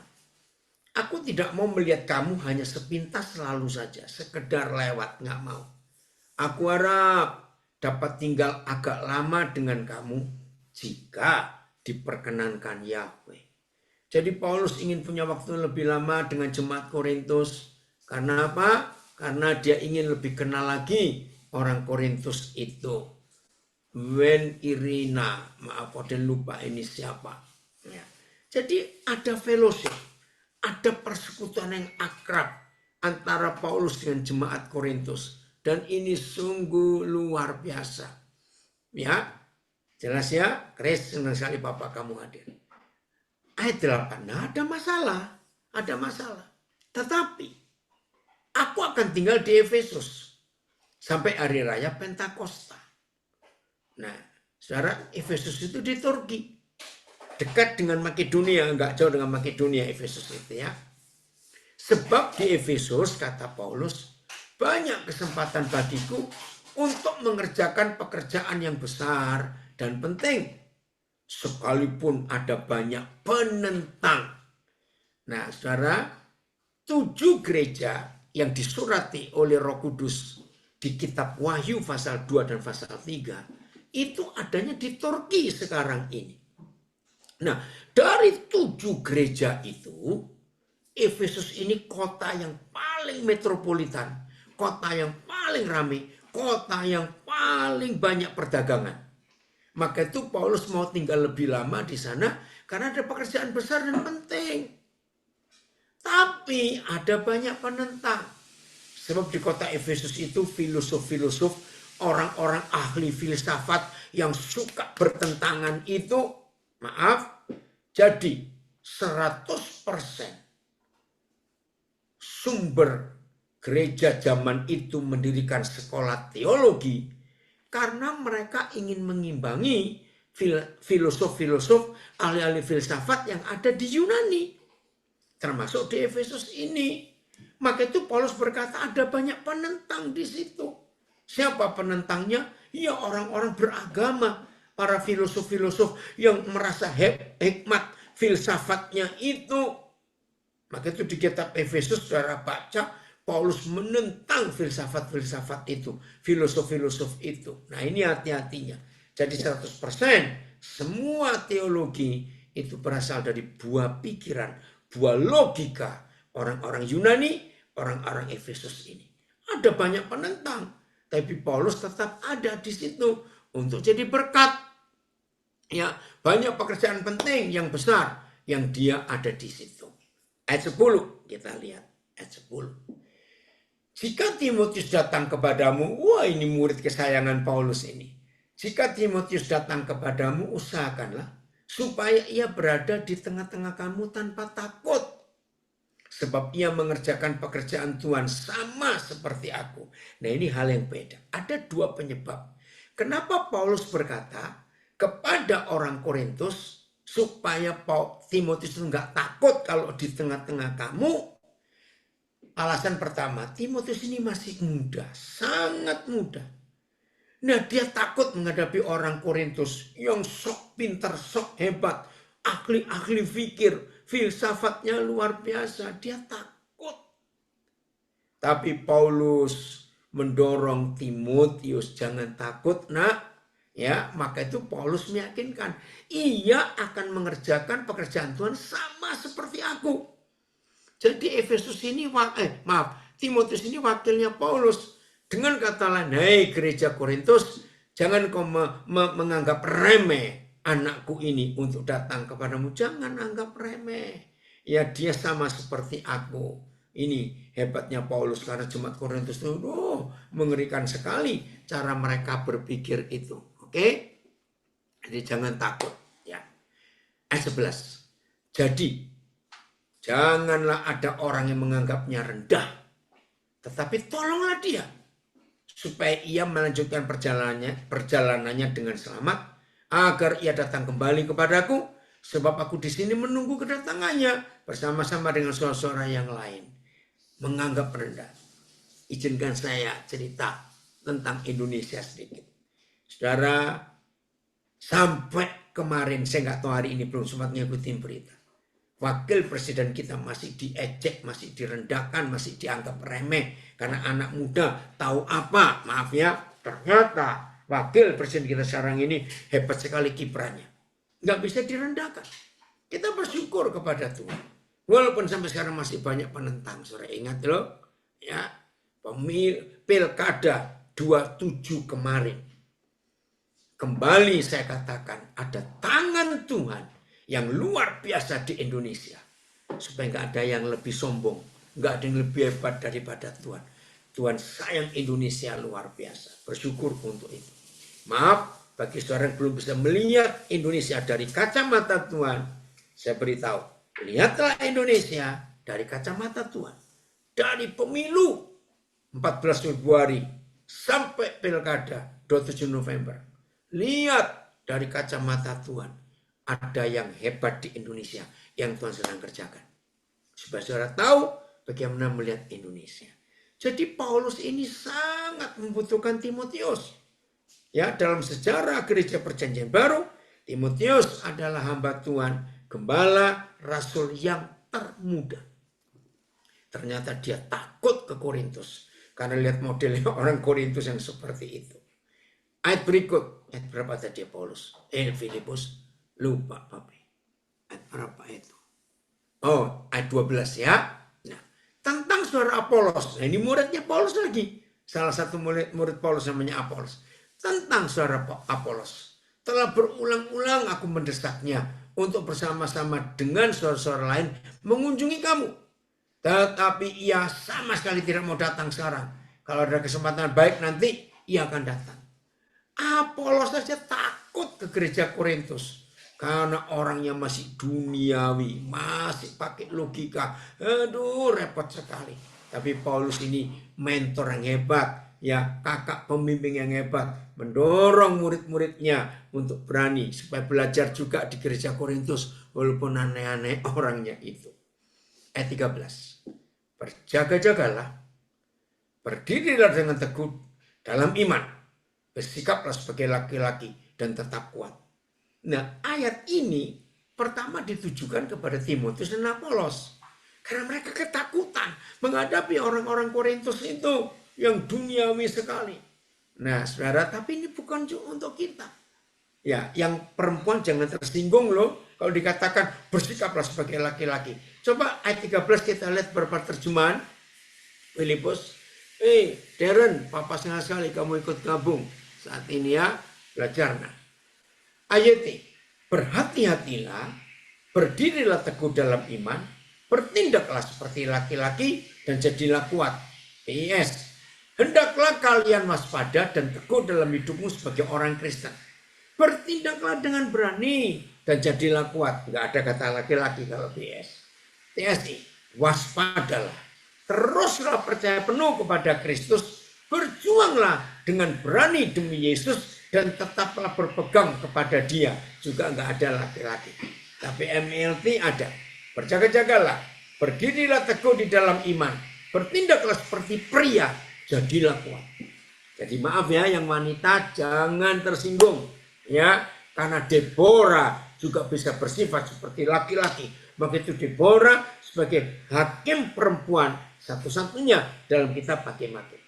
aku tidak mau melihat kamu hanya sepintas selalu saja, sekedar lewat, nggak mau. Aku harap dapat tinggal agak lama dengan kamu jika diperkenankan Yahweh. Jadi Paulus ingin punya waktu lebih lama dengan jemaat Korintus. Karena apa? Karena dia ingin lebih kenal lagi orang Korintus itu. Irina, maaf dan lupa ini siapa. Ya. Jadi ada fellowship, ada persekutuan yang akrab antara Paulus dengan jemaat Korintus. Dan ini sungguh luar biasa. Ya, jelas ya, Chris, senang sekali Bapak kamu hadir. Ayat 8, nah ada masalah. Tetapi aku akan tinggal di Efesus sampai hari raya Pentakosta. Nah, saudara, Efesus itu di Turki, dekat dengan Makedonia, enggak jauh dengan Makedonia Efesus itu ya. Sebab di Efesus, kata Paulus, banyak kesempatan bagiku untuk mengerjakan pekerjaan yang besar dan penting. Sekalipun ada banyak penentang. Nah, saudara, 7 gereja yang disurati oleh Roh Kudus di kitab Wahyu pasal 2 dan pasal 3 itu adanya di Turki sekarang ini. Nah, dari 7 gereja itu, Efesus ini kota yang paling metropolitan, kota yang paling ramai, kota yang paling banyak perdagangan. Maka itu Paulus mau tinggal lebih lama di sana karena ada pekerjaan besar dan penting. Tapi ada banyak penentang. Sebab di kota Efesus itu filosof-filosof, orang-orang ahli filsafat yang suka bertentangan itu, jadi 100% sumber gereja zaman itu mendirikan sekolah teologi karena mereka ingin mengimbangi filosof-filosof, ahli-ahli filsafat yang ada di Yunani, termasuk di Efesus ini. Maka itu Paulus berkata ada banyak penentang di situ. Siapa penentangnya? Ya orang-orang beragama, para filosof-filosof yang merasa hikmat filsafatnya itu. Maka itu di kitab Efesus saudara baca, Paulus menentang filsafat-filsafat itu, filosof-filosof itu. Nah, ini hati-hatinya. Jadi 100% semua teologi itu berasal dari buah pikiran, buah logika orang-orang Yunani, orang-orang Efesus ini. Ada banyak penentang, tapi Paulus tetap ada di situ untuk jadi berkat. Ya, banyak pekerjaan penting yang besar yang dia ada di situ. Ayat 10 kita lihat, ayat 10. Jika Timotius datang kepadamu, wah ini murid kesayangan Paulus ini. Jika Timotius datang kepadamu, usahakanlah supaya ia berada di tengah-tengah kamu tanpa takut. Sebab ia mengerjakan pekerjaan Tuhan sama seperti aku. Nah, ini hal yang beda. Ada 2 penyebab. Kenapa Paulus berkata kepada orang Korintus supaya Timotius enggak takut kalau di tengah-tengah kamu? Alasan pertama, Timotius ini masih muda, sangat muda. Nah, dia takut menghadapi orang Korintus yang sok pintar, sok hebat, ahli-ahli fikir, filsafatnya luar biasa. Dia takut. Tapi Paulus mendorong Timotius, jangan takut nak. Ya, maka itu Paulus meyakinkan, ia akan mengerjakan pekerjaan Tuhan sama seperti aku. Jadi Efesus ini, Timotius ini wakilnya Paulus. Dengan kata lain, hei gereja Korintus, jangan kau menganggap remeh anakku ini untuk datang kepadamu. Jangan anggap remeh. Ya, dia sama seperti aku. Ini hebatnya Paulus karena jemaat Korintus itu mengerikan sekali cara mereka berpikir itu. Oke? Jadi jangan takut. Ya. Ayat 11. Jadi janganlah ada orang yang menganggapnya rendah. Tetapi tolonglah dia. Supaya ia melanjutkan perjalanannya dengan selamat. Agar ia datang kembali kepadaku. Sebab aku di sini menunggu kedatangannya. Bersama-sama dengan saudara yang lain. Menganggap rendah. Izinkan saya cerita tentang Indonesia sedikit. Saudara, sampai kemarin, saya nggak tahu hari ini belum sempat ngikutin berita. Wakil presiden kita masih diejek, masih direndahkan, masih dianggap remeh. Karena anak muda tahu apa, maaf ya, ternyata wakil presiden kita sekarang ini hebat sekali kiprahnya. Nggak bisa direndahkan. Kita bersyukur kepada Tuhan. Walaupun sampai sekarang masih banyak penentang. Saudara ingat loh, ya, pilkada 27 kemarin. Kembali saya katakan, ada tangan Tuhan yang luar biasa di Indonesia. Supaya nggak ada yang lebih sombong. Nggak ada yang lebih hebat daripada Tuhan. Tuhan sayang Indonesia luar biasa. Bersyukur untuk itu. Maaf, bagi saudara yang belum bisa melihat Indonesia dari kacamata Tuhan. Saya beritahu, lihatlah Indonesia dari kacamata Tuhan. Dari pemilu 14 Februari sampai pilkada 27 November. Lihat dari kacamata Tuhan. Ada yang hebat di Indonesia yang Tuhan sedang kerjakan. Supaya saudara tahu bagaimana melihat Indonesia. Jadi Paulus ini sangat membutuhkan Timotius. Ya, dalam sejarah gereja perjanjian baru, Timotius adalah hamba Tuhan, gembala, rasul yang termuda. Ternyata dia takut ke Korintus karena lihat modelnya orang Korintus yang seperti itu. Ayat berikut, ayat berapa tadi Paulus? Filipus, lupa Papi. Ayat berapa itu? Oh, ayat 12 ya. Nah, tentang saudara Apolos. Nah, ini muridnya Paulus lagi. Salah satu murid Paulus namanya Apolos. Tentang saudara Apolos. Telah berulang-ulang aku mendesaknya untuk bersama-sama dengan saudara-saudara lain mengunjungi kamu. Tetapi ia sama sekali tidak mau datang sekarang. Kalau ada kesempatan baik nanti, ia akan datang. Apolos saja takut ke gereja Korintus. Karena orangnya masih duniawi, masih pakai logika. Aduh, repot sekali. Tapi Paulus ini mentor yang hebat, ya, kakak pembimbing yang hebat, mendorong murid-muridnya untuk berani supaya belajar juga di gereja Korintus walaupun aneh-aneh orangnya itu. Ayat 13. Berjaga-jagalah, berdirilah dengan teguh dalam iman, bersikaplah sebagai laki-laki dan tetap kuat. Nah, ayat ini pertama ditujukan kepada Timotius dan Apolos. Karena mereka ketakutan menghadapi orang-orang Korintus itu yang duniawi sekali. Nah, saudara, tapi ini bukan untuk kita. Ya, yang perempuan jangan tersinggung loh kalau dikatakan bersikaplah sebagai laki-laki. Coba ayat 13 kita lihat beberapa terjemahan. Filipus, Darren, papa senang sekali kamu ikut gabung saat ini ya, belajar. Nah, ayat ini, berhati-hatilah, berdirilah teguh dalam iman, bertindaklah seperti laki-laki dan jadilah kuat. PS, hendaklah kalian waspada dan teguh dalam hidupmu sebagai orang Kristen. Bertindaklah dengan berani dan jadilah kuat. Enggak ada kata laki-laki kalau PS. TSI, waspadalah. Teruslah percaya penuh kepada Kristus. Berjuanglah dengan berani demi Yesus dan tetaplah berpegang kepada Dia. Juga enggak ada laki-laki. Tapi MLT ada. Berjaga-jagalah. Berdirilah teguh di dalam iman. Bertindaklah seperti pria. Jadilah kuat. Jadi maaf ya yang wanita jangan tersinggung. Ya, karena Deborah juga bisa bersifat seperti laki-laki. Begitu Deborah sebagai hakim perempuan satu-satunya dalam kitab Hakim-Hakim.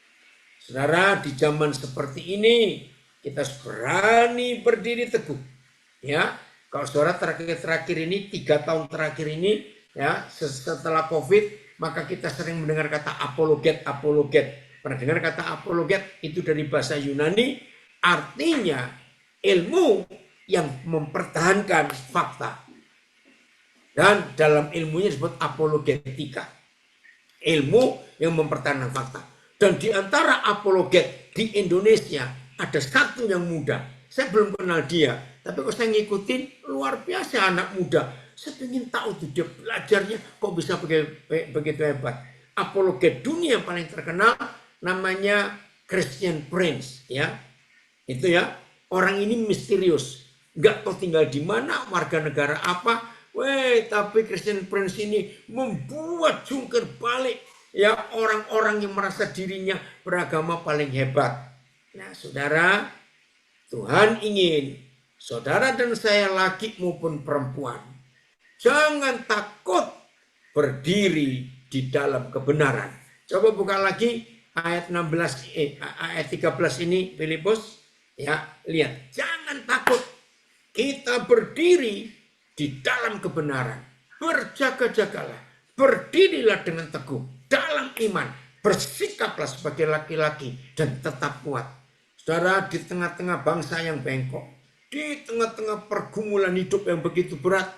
Saudara, di zaman seperti ini kita berani berdiri teguh. Ya, kalau saudara terakhir ini 3 tahun terakhir ini ya setelah COVID, maka kita sering mendengar kata apologet. Pernah dengar kata apologet? Itu dari bahasa Yunani, artinya ilmu yang mempertahankan fakta. Dan dalam ilmunya disebut apologetika. Ilmu yang mempertahankan fakta. Dan di antara apologet di Indonesia ada satu yang muda. Saya belum kenal dia. Tapi kalau saya ngikutin luar biasa anak muda. Saya ingin tahu tuh dia belajarnya kok bisa begitu hebat. Apologet dunia yang paling terkenal namanya Christian Prince. Ya, itu ya. Orang ini misterius, nggak tahu tinggal di mana, warga negara apa. Tapi Christian Prince ini membuat jungkir balik ya orang-orang yang merasa dirinya beragama paling hebat. Nah, saudara, Tuhan ingin saudara dan saya laki maupun perempuan jangan takut berdiri di dalam kebenaran. Coba buka lagi ayat 13 ini Filipus. Ya, lihat, jangan takut. Kita berdiri di dalam kebenaran. Berjaga-jagalah. Berdirilah dengan teguh dalam iman. Bersikaplah sebagai laki-laki dan tetap kuat. Saudara, di tengah-tengah bangsa yang bengkok, di tengah-tengah pergumulan hidup yang begitu berat,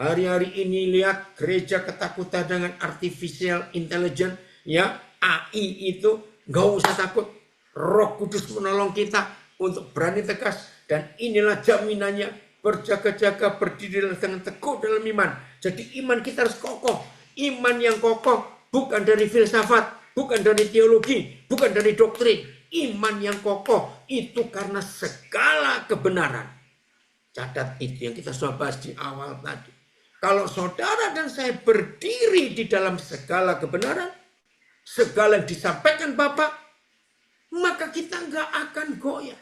hari-hari ini lihat gereja ketakutan dengan artificial intelligence, ya, AI itu, nggak usah takut. Roh Kudus menolong kita untuk berani tegas, dan inilah jaminannya, berjaga-jaga, berdirilah dengan teguh dalam iman. Jadi iman kita harus kokoh. Iman yang kokoh bukan dari filsafat, bukan dari teologi, bukan dari doktrin. Iman yang kokoh itu karena segala kebenaran. Catat itu yang kita sudah bahas di awal tadi. Kalau saudara dan saya berdiri di dalam segala kebenaran, segala yang disampaikan Bapak, maka kita nggak akan goyah.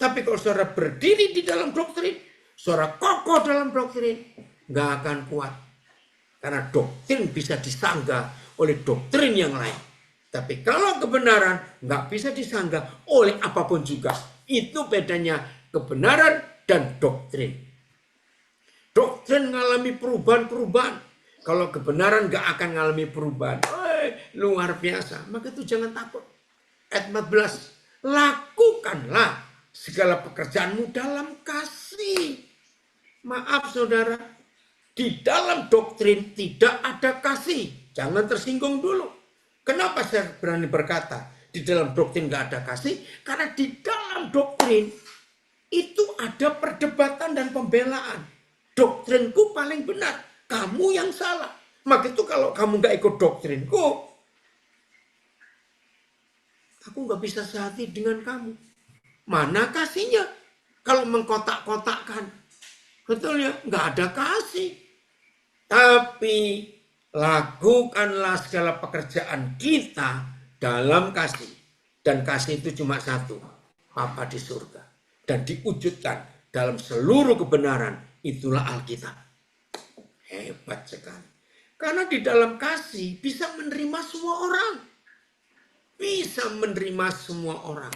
Tapi kalau saudara berdiri di dalam doktrin, saudara kokoh dalam doktrin, nggak akan kuat. Karena doktrin bisa disanggah oleh doktrin yang lain. Tapi kalau kebenaran nggak bisa disanggah oleh apapun juga. Itu bedanya kebenaran dan doktrin. Doktrin mengalami perubahan-perubahan. Kalau kebenaran nggak akan mengalami perubahan. Luar biasa. Maka itu jangan takut. Ayat 14. Lakukanlah segala pekerjaanmu dalam kasih. Maaf saudara. Di dalam doktrin tidak ada kasih. Jangan tersinggung dulu. Kenapa saya berani berkata di dalam doktrin gak ada kasih? Karena di dalam doktrin itu ada perdebatan dan pembelaan. Doktrinku paling benar. Kamu yang salah. Maka itu kalau kamu gak ikut doktrinku, aku gak bisa sehati dengan kamu. Mana kasihnya? Kalau mengkotak-kotakkan. Betul ya? Gak ada kasih. Tapi lakukanlah segala pekerjaan kita dalam kasih. Dan kasih itu cuma satu. Bapa di surga. Dan diwujudkan dalam seluruh kebenaran. Itulah Alkitab. Hebat sekali. Karena di dalam kasih bisa menerima semua orang. Bisa menerima semua orang.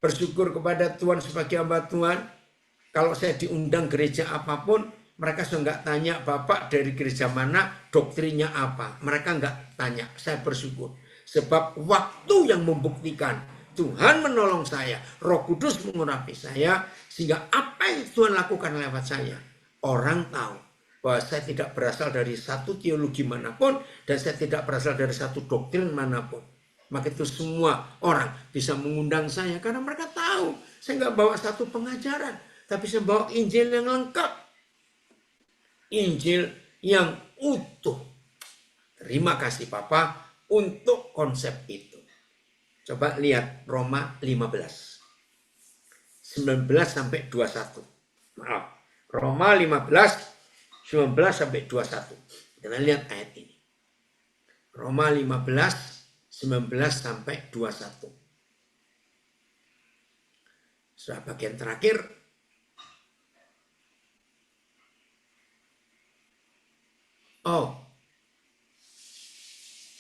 Bersyukur kepada Tuhan sebagai hamba Tuhan. Kalau saya diundang gereja apapun, mereka sudah nggak tanya, Bapak dari gereja mana, doktrinnya apa. Mereka nggak tanya, saya bersyukur. Sebab waktu yang membuktikan, Tuhan menolong saya, Roh Kudus mengurapi saya, sehingga apa yang Tuhan lakukan lewat saya, orang tahu bahwa saya tidak berasal dari satu teologi manapun, dan saya tidak berasal dari satu doktrin manapun. Maka itu semua orang bisa mengundang saya, karena mereka tahu, saya nggak bawa satu pengajaran, tapi saya bawa Injil yang lengkap. Injil yang utuh. Terima kasih Papa untuk konsep itu. Coba lihat Roma 15. 19 sampai 21. Maaf. Roma 15, 19 sampai 21. Kita lihat ayat ini. Roma 15, 19 sampai 21. Sudah bagian terakhir. Oh,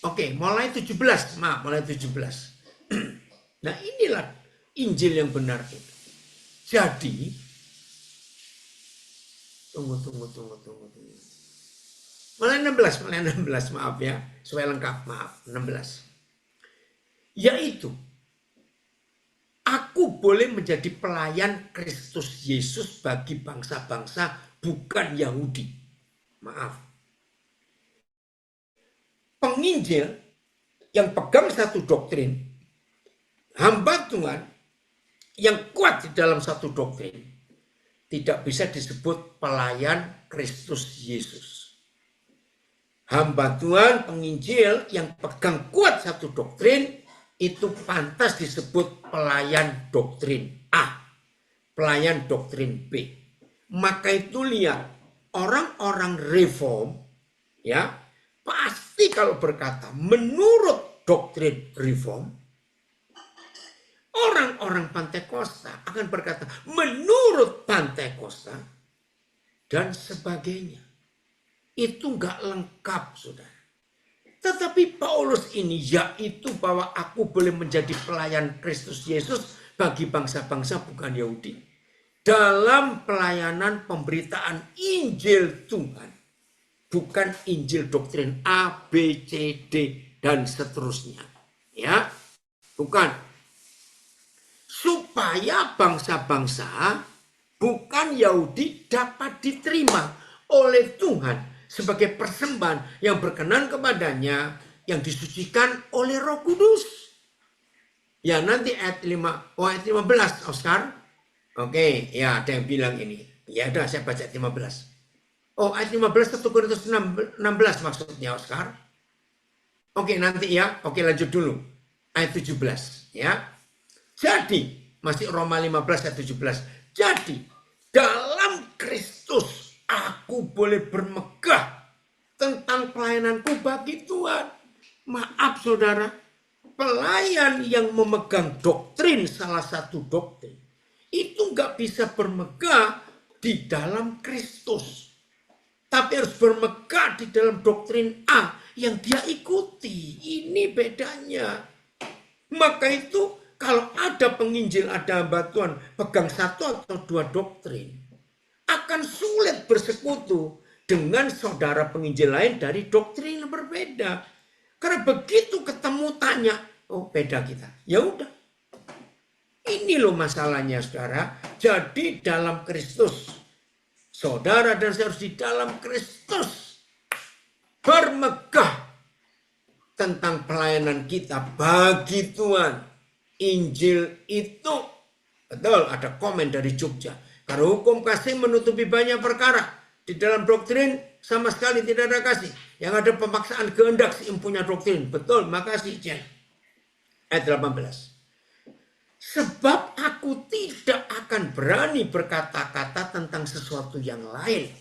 oke, mulai 17, maaf, mulai 17. Nah inilah Injil yang benar itu. Jadi, tunggu. Mulai 16, maaf ya, supaya lengkap, maaf, 16. Yaitu, aku boleh menjadi pelayan Kristus Yesus bagi bangsa-bangsa bukan Yahudi. Maaf. Penginjil yang pegang satu doktrin, hamba Tuhan yang kuat di dalam satu doktrin, tidak bisa disebut pelayan Kristus Yesus. Hamba Tuhan, penginjil yang pegang kuat satu doktrin, itu pantas disebut pelayan doktrin A, pelayan doktrin B. Maka itu lihat, orang-orang reform, ya, pasti kalau berkata menurut doktrin reform, orang-orang Pantekosta akan berkata menurut Pantekosta dan sebagainya. Itu nggak lengkap, saudara. Tetapi Paulus ini yaitu bahwa aku boleh menjadi pelayan Kristus Yesus bagi bangsa-bangsa bukan Yahudi dalam pelayanan pemberitaan Injil Tuhan. Bukan Injil doktrin A, B, C, D, dan seterusnya. Ya, bukan. Supaya bangsa-bangsa bukan Yahudi dapat diterima oleh Tuhan sebagai persembahan yang berkenan kepadanya, yang disucikan oleh Roh Kudus. Ya nanti ayat 5, ayat 15, Oscar. Oke, ya ada yang bilang ini. Ya udah saya baca ayat 15. Oh, ayat 15 1 Korintus 16 maksudnya, Oscar. Oke, nanti ya. Oke, lanjut dulu. Ayat 17, ya. Jadi, masih Roma 15 ayat 17. Jadi, dalam Kristus aku boleh bermegah tentang pelayananku bagi Tuhan. Maaf, saudara. Pelayan yang memegang doktrin, salah satu doktrin, itu nggak bisa bermegah di dalam Kristus. Tapi harus bermegah di dalam doktrin A yang dia ikuti. Ini bedanya. Maka itu kalau ada penginjil, ada hamba Tuhan, pegang satu atau dua doktrin, akan sulit bersekutu dengan saudara penginjil lain dari doktrin yang berbeda. Karena begitu ketemu tanya, oh beda kita. Ya udah. Ini loh masalahnya saudara. Jadi dalam Kristus, saudara dan saya harus di dalam Kristus bermegah tentang pelayanan kita bagi Tuhan. Injil itu, betul ada komen dari Jogja. Karena hukum kasih menutupi banyak perkara. Di dalam doktrin sama sekali tidak ada kasih. Yang ada pemaksaan kehendak si empunya doktrin. Betul, makasih Jen. Ayat 18. Sebab aku tidak akan berani berkata-kata tentang sesuatu yang lain.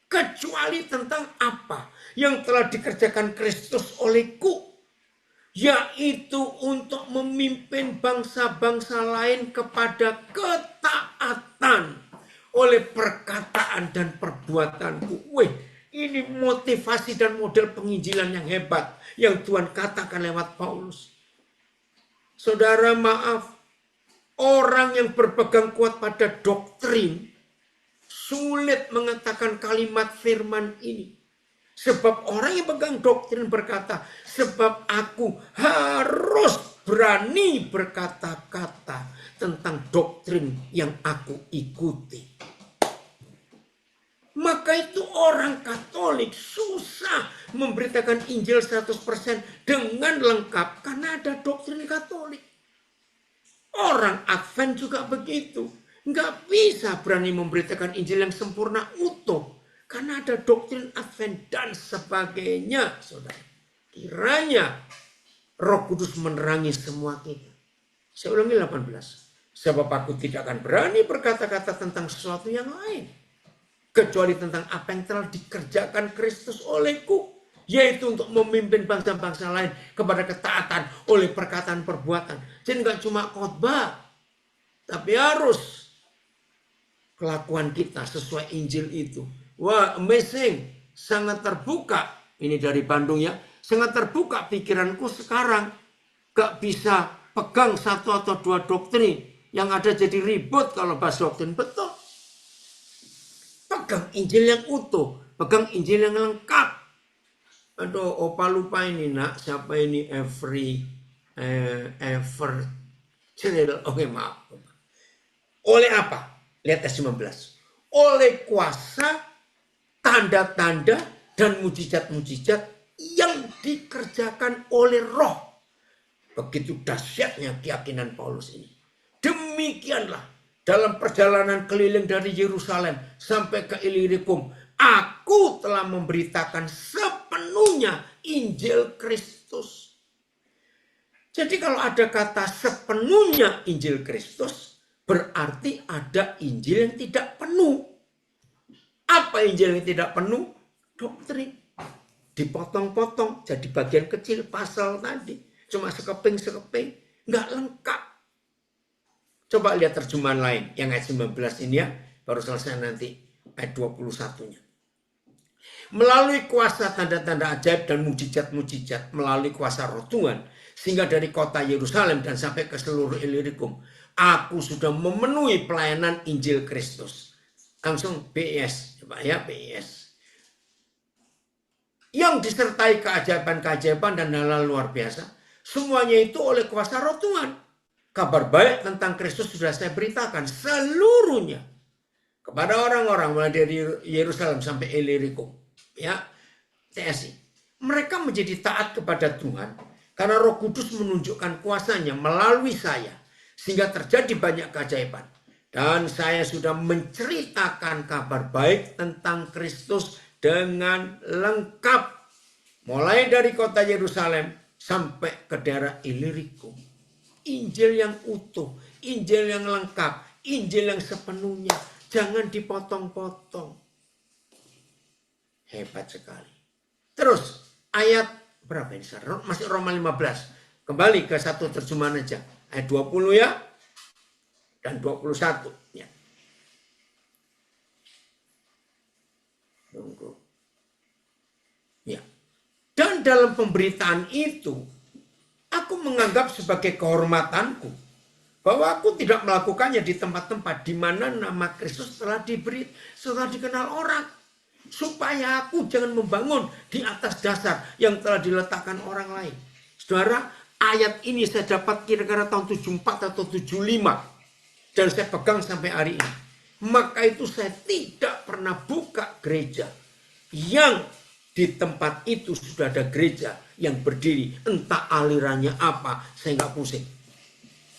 Kecuali tentang apa yang telah dikerjakan Kristus olehku. Yaitu untuk memimpin bangsa-bangsa lain kepada ketaatan oleh perkataan dan perbuatanku. Wih, ini motivasi dan model penginjilan yang hebat yang Tuhan katakan lewat Paulus. Saudara maaf, orang yang berpegang kuat pada doktrin sulit mengatakan kalimat firman ini. Sebab orang yang pegang doktrin berkata, sebab aku harus berani berkata-kata tentang doktrin yang aku ikuti. Maka itu orang Katolik susah memberitakan Injil 100% dengan lengkap karena ada doktrin Katolik. Orang Advent juga begitu. Nggak bisa berani memberitakan Injil yang sempurna utuh. Karena ada doktrin Advent dan sebagainya. Saudara. Kiranya Roh Kudus menerangi semua kita. Saya ulangi 18. Sebab aku tidak akan berani berkata-kata tentang sesuatu yang lain. Kecuali tentang apa yang telah dikerjakan Kristus olehku. Yaitu untuk memimpin bangsa-bangsa lain kepada ketaatan oleh perkataan perbuatan. Jadi nggak cuma khotbah. Tapi harus kelakuan kita sesuai Injil itu. Wah, amazing. Sangat terbuka. Ini dari Bandung ya. Sangat terbuka pikiranku sekarang. Gak bisa pegang satu atau dua doktrin. Yang ada jadi ribut kalau bahas doktrin. Betul. Pegang Injil yang utuh. Pegang Injil yang lengkap. Aduh, opa lupa ini nak. Siapa ini Ever Cyril. Oke, maaf. Oleh apa? Lihat ayat 19. Oleh kuasa, tanda-tanda, dan mujizat-mujizat yang dikerjakan oleh Roh. Begitu dahsyatnya keyakinan Paulus ini. Demikianlah dalam perjalanan keliling dari Yerusalem sampai ke Illyricum, aku telah memberitakan sepenuhnya Injil Kristus. Jadi kalau ada kata sepenuhnya Injil Kristus, berarti ada Injil yang tidak penuh. Apa Injil yang tidak penuh? Doktrin. Dipotong-potong jadi bagian kecil pasal tadi. Cuma sekeping-sekeping. Nggak lengkap. Coba lihat terjemahan lain. Yang ayat 19 ini ya. Baru selesai nanti ayat 21-nya. Melalui kuasa tanda-tanda ajaib dan mujizat-mujizat. Melalui kuasa Roh Tuhan. Sehingga dari kota Yerusalem dan sampai ke seluruh Illyricum. Aku sudah memenuhi pelayanan Injil Kristus. Langsung BIS. Coba ya BIS. Yang disertai keajaiban-keajaiban dan hal-hal luar biasa. Semuanya itu oleh kuasa Roh Tuhan. Kabar baik tentang Kristus sudah saya beritakan seluruhnya. Kepada orang-orang mulai dari Yerusalem sampai Illyricum. Ya, TSI. Mereka menjadi taat kepada Tuhan. Karena Roh Kudus menunjukkan kuasanya melalui saya. Sehingga terjadi banyak keajaiban. Dan saya sudah menceritakan kabar baik tentang Kristus dengan lengkap. Mulai dari kota Yerusalem sampai ke daerah Illyricum. Injil yang utuh, Injil yang lengkap, Injil yang sepenuhnya. Jangan dipotong-potong. Hebat sekali. Terus ayat berapa ini? Masih Roma 15. Kembali ke satu terjemahan aja. Ayat 20 ya. Dan 21. Ya. Tunggu. Ya. Dan dalam pemberitaan itu, aku menganggap sebagai kehormatanku bahwa aku tidak melakukannya di tempat-tempat di mana nama Kristus telah dikenal orang. Supaya aku jangan membangun di atas dasar yang telah diletakkan orang lain. Saudara, ayat ini saya dapat kira-kira tahun 74 atau 75. Dan saya pegang sampai hari ini. Maka itu saya tidak pernah buka gereja yang di tempat itu sudah ada gereja yang berdiri. Entah alirannya apa, saya nggak pusing.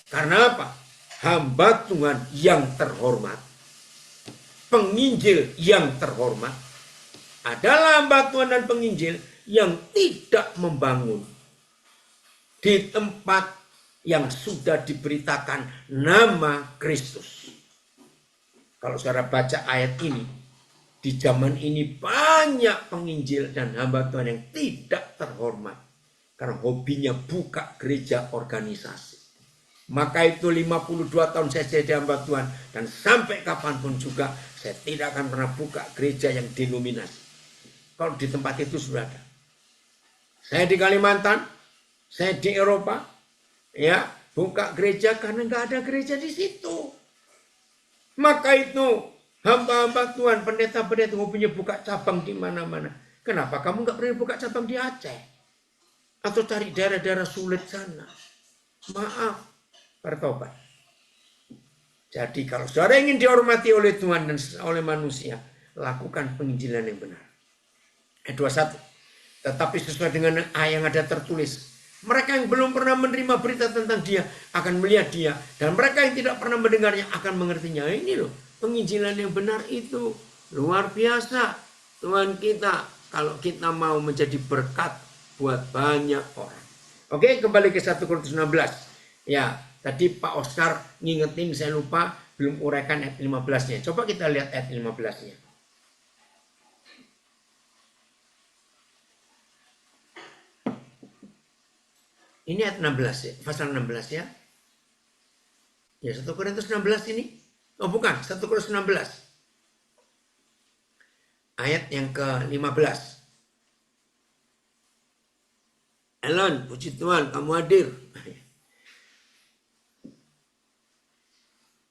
Karena apa? Hamba Tuhan yang terhormat, penginjil yang terhormat, adalah hamba Tuhan dan penginjil yang tidak membangun di tempat yang sudah diberitakan nama Kristus. Kalau saudara baca ayat ini, di zaman ini banyak penginjil dan hamba Tuhan yang tidak terhormat karena hobinya buka gereja organisasi. Maka itu 52 tahun saya jadi hamba Tuhan dan sampai kapanpun juga saya tidak akan pernah buka gereja yang denominasi. Kalau di tempat itu sudah ada. Saya di Kalimantan, saya di Eropa, ya buka gereja karena nggak ada gereja di situ. Maka itu hamba-hamba Tuhan, pendeta-pendeta punya buka cabang di mana-mana. Kenapa kamu nggak pernah buka cabang di Aceh? Atau cari daerah-daerah sulit sana? Maaf, bertobat. Jadi kalau saudara ingin dihormati oleh Tuhan dan oleh manusia, lakukan penginjilan yang benar. Ayat 21. Tetapi sesuai dengan ayat yang ada tertulis, mereka yang belum pernah menerima berita tentang dia akan melihat dia, dan mereka yang tidak pernah mendengarnya akan mengertinya. Ini loh penginjilan yang benar itu luar biasa. Tuhan kita, kalau kita mau menjadi berkat buat banyak orang. Oke, kembali ke 1 Korintus 16. Ya, tadi Pak Oscar ngingetin, saya lupa belum uraikan ayat 15-nya. Coba kita lihat ayat 15-nya. Ini ayat 16 ya, pasal 16 ya. Ya 1 Korintus 16 ini. Oh bukan, 1 Korintus 16. Ayat yang ke-15. Elon, puji Tuhan, kamu hadir.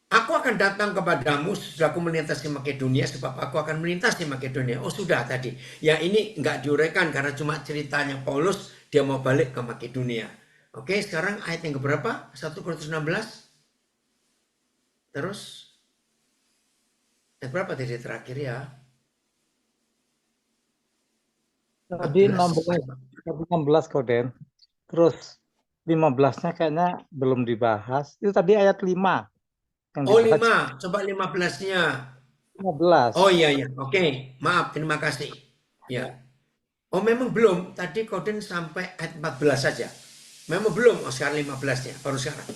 Aku akan datang kepadamu sesudah aku melintasi Makedonia, sebab aku akan melintasi Makedonia. Oh sudah tadi. Ya ini nggak diuraikan karena cuma ceritanya Paulus, dia mau balik ke Makedonia. Oke, sekarang ayat yang keberapa? 1 Korintus 16. Terus ayat berapa tadi terakhir ya? Tadi 16 Koden. Terus 15-nya kayaknya belum dibahas. Itu tadi ayat 5. Oh 5, coba 15-nya. 15. Oh iya. Oke, maaf, terima kasih. Ya. Oh memang belum, tadi Koden sampai ayat 14 saja. Memang belum, sekarang 15-nya, baru sekarang.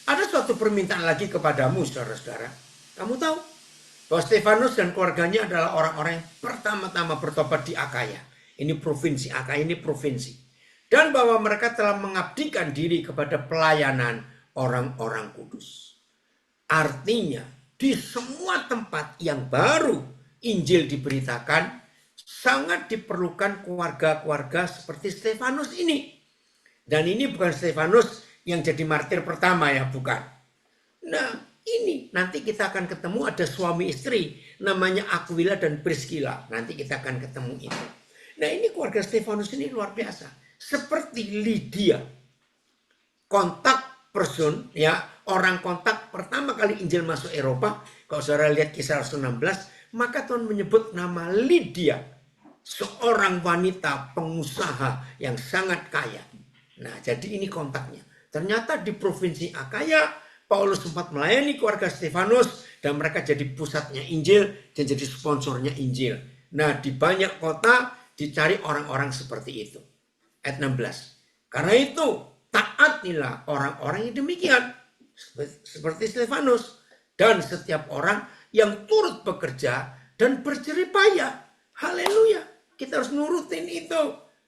Ada suatu permintaan lagi kepadamu, saudara-saudara. Kamu tahu bahwa Stefanus dan keluarganya adalah orang-orang yang pertama-tama bertobat di Akaya. Ini provinsi, Akaya ini provinsi. Dan bahwa mereka telah mengabdikan diri kepada pelayanan orang-orang kudus. Artinya, di semua tempat yang baru Injil diberitakan, sangat diperlukan keluarga-keluarga seperti Stefanus ini. Dan ini bukan Stefanus yang jadi martir pertama ya, bukan. Nah ini nanti kita akan ketemu ada suami istri namanya Aquila dan Priscilla. Nanti kita akan ketemu itu. Nah ini keluarga Stefanus ini luar biasa. Seperti Lydia. Kontak person ya, orang kontak pertama kali Injil masuk Eropa. Kalau saudara lihat Kisah Rasul 16, maka Tuhan menyebut nama Lydia. Seorang wanita pengusaha yang sangat kaya. Nah, jadi ini kontaknya. Ternyata di provinsi Akaya, Paulus sempat melayani keluarga Stefanus dan mereka jadi pusatnya Injil dan jadi sponsornya Injil. Nah, di banyak kota dicari orang-orang seperti itu. Ayat 16. Karena itu, taatilah orang-orang yang demikian. Seperti Stefanus. Dan setiap orang yang turut bekerja dan berjerih payah. Haleluya. Kita harus nurutin itu.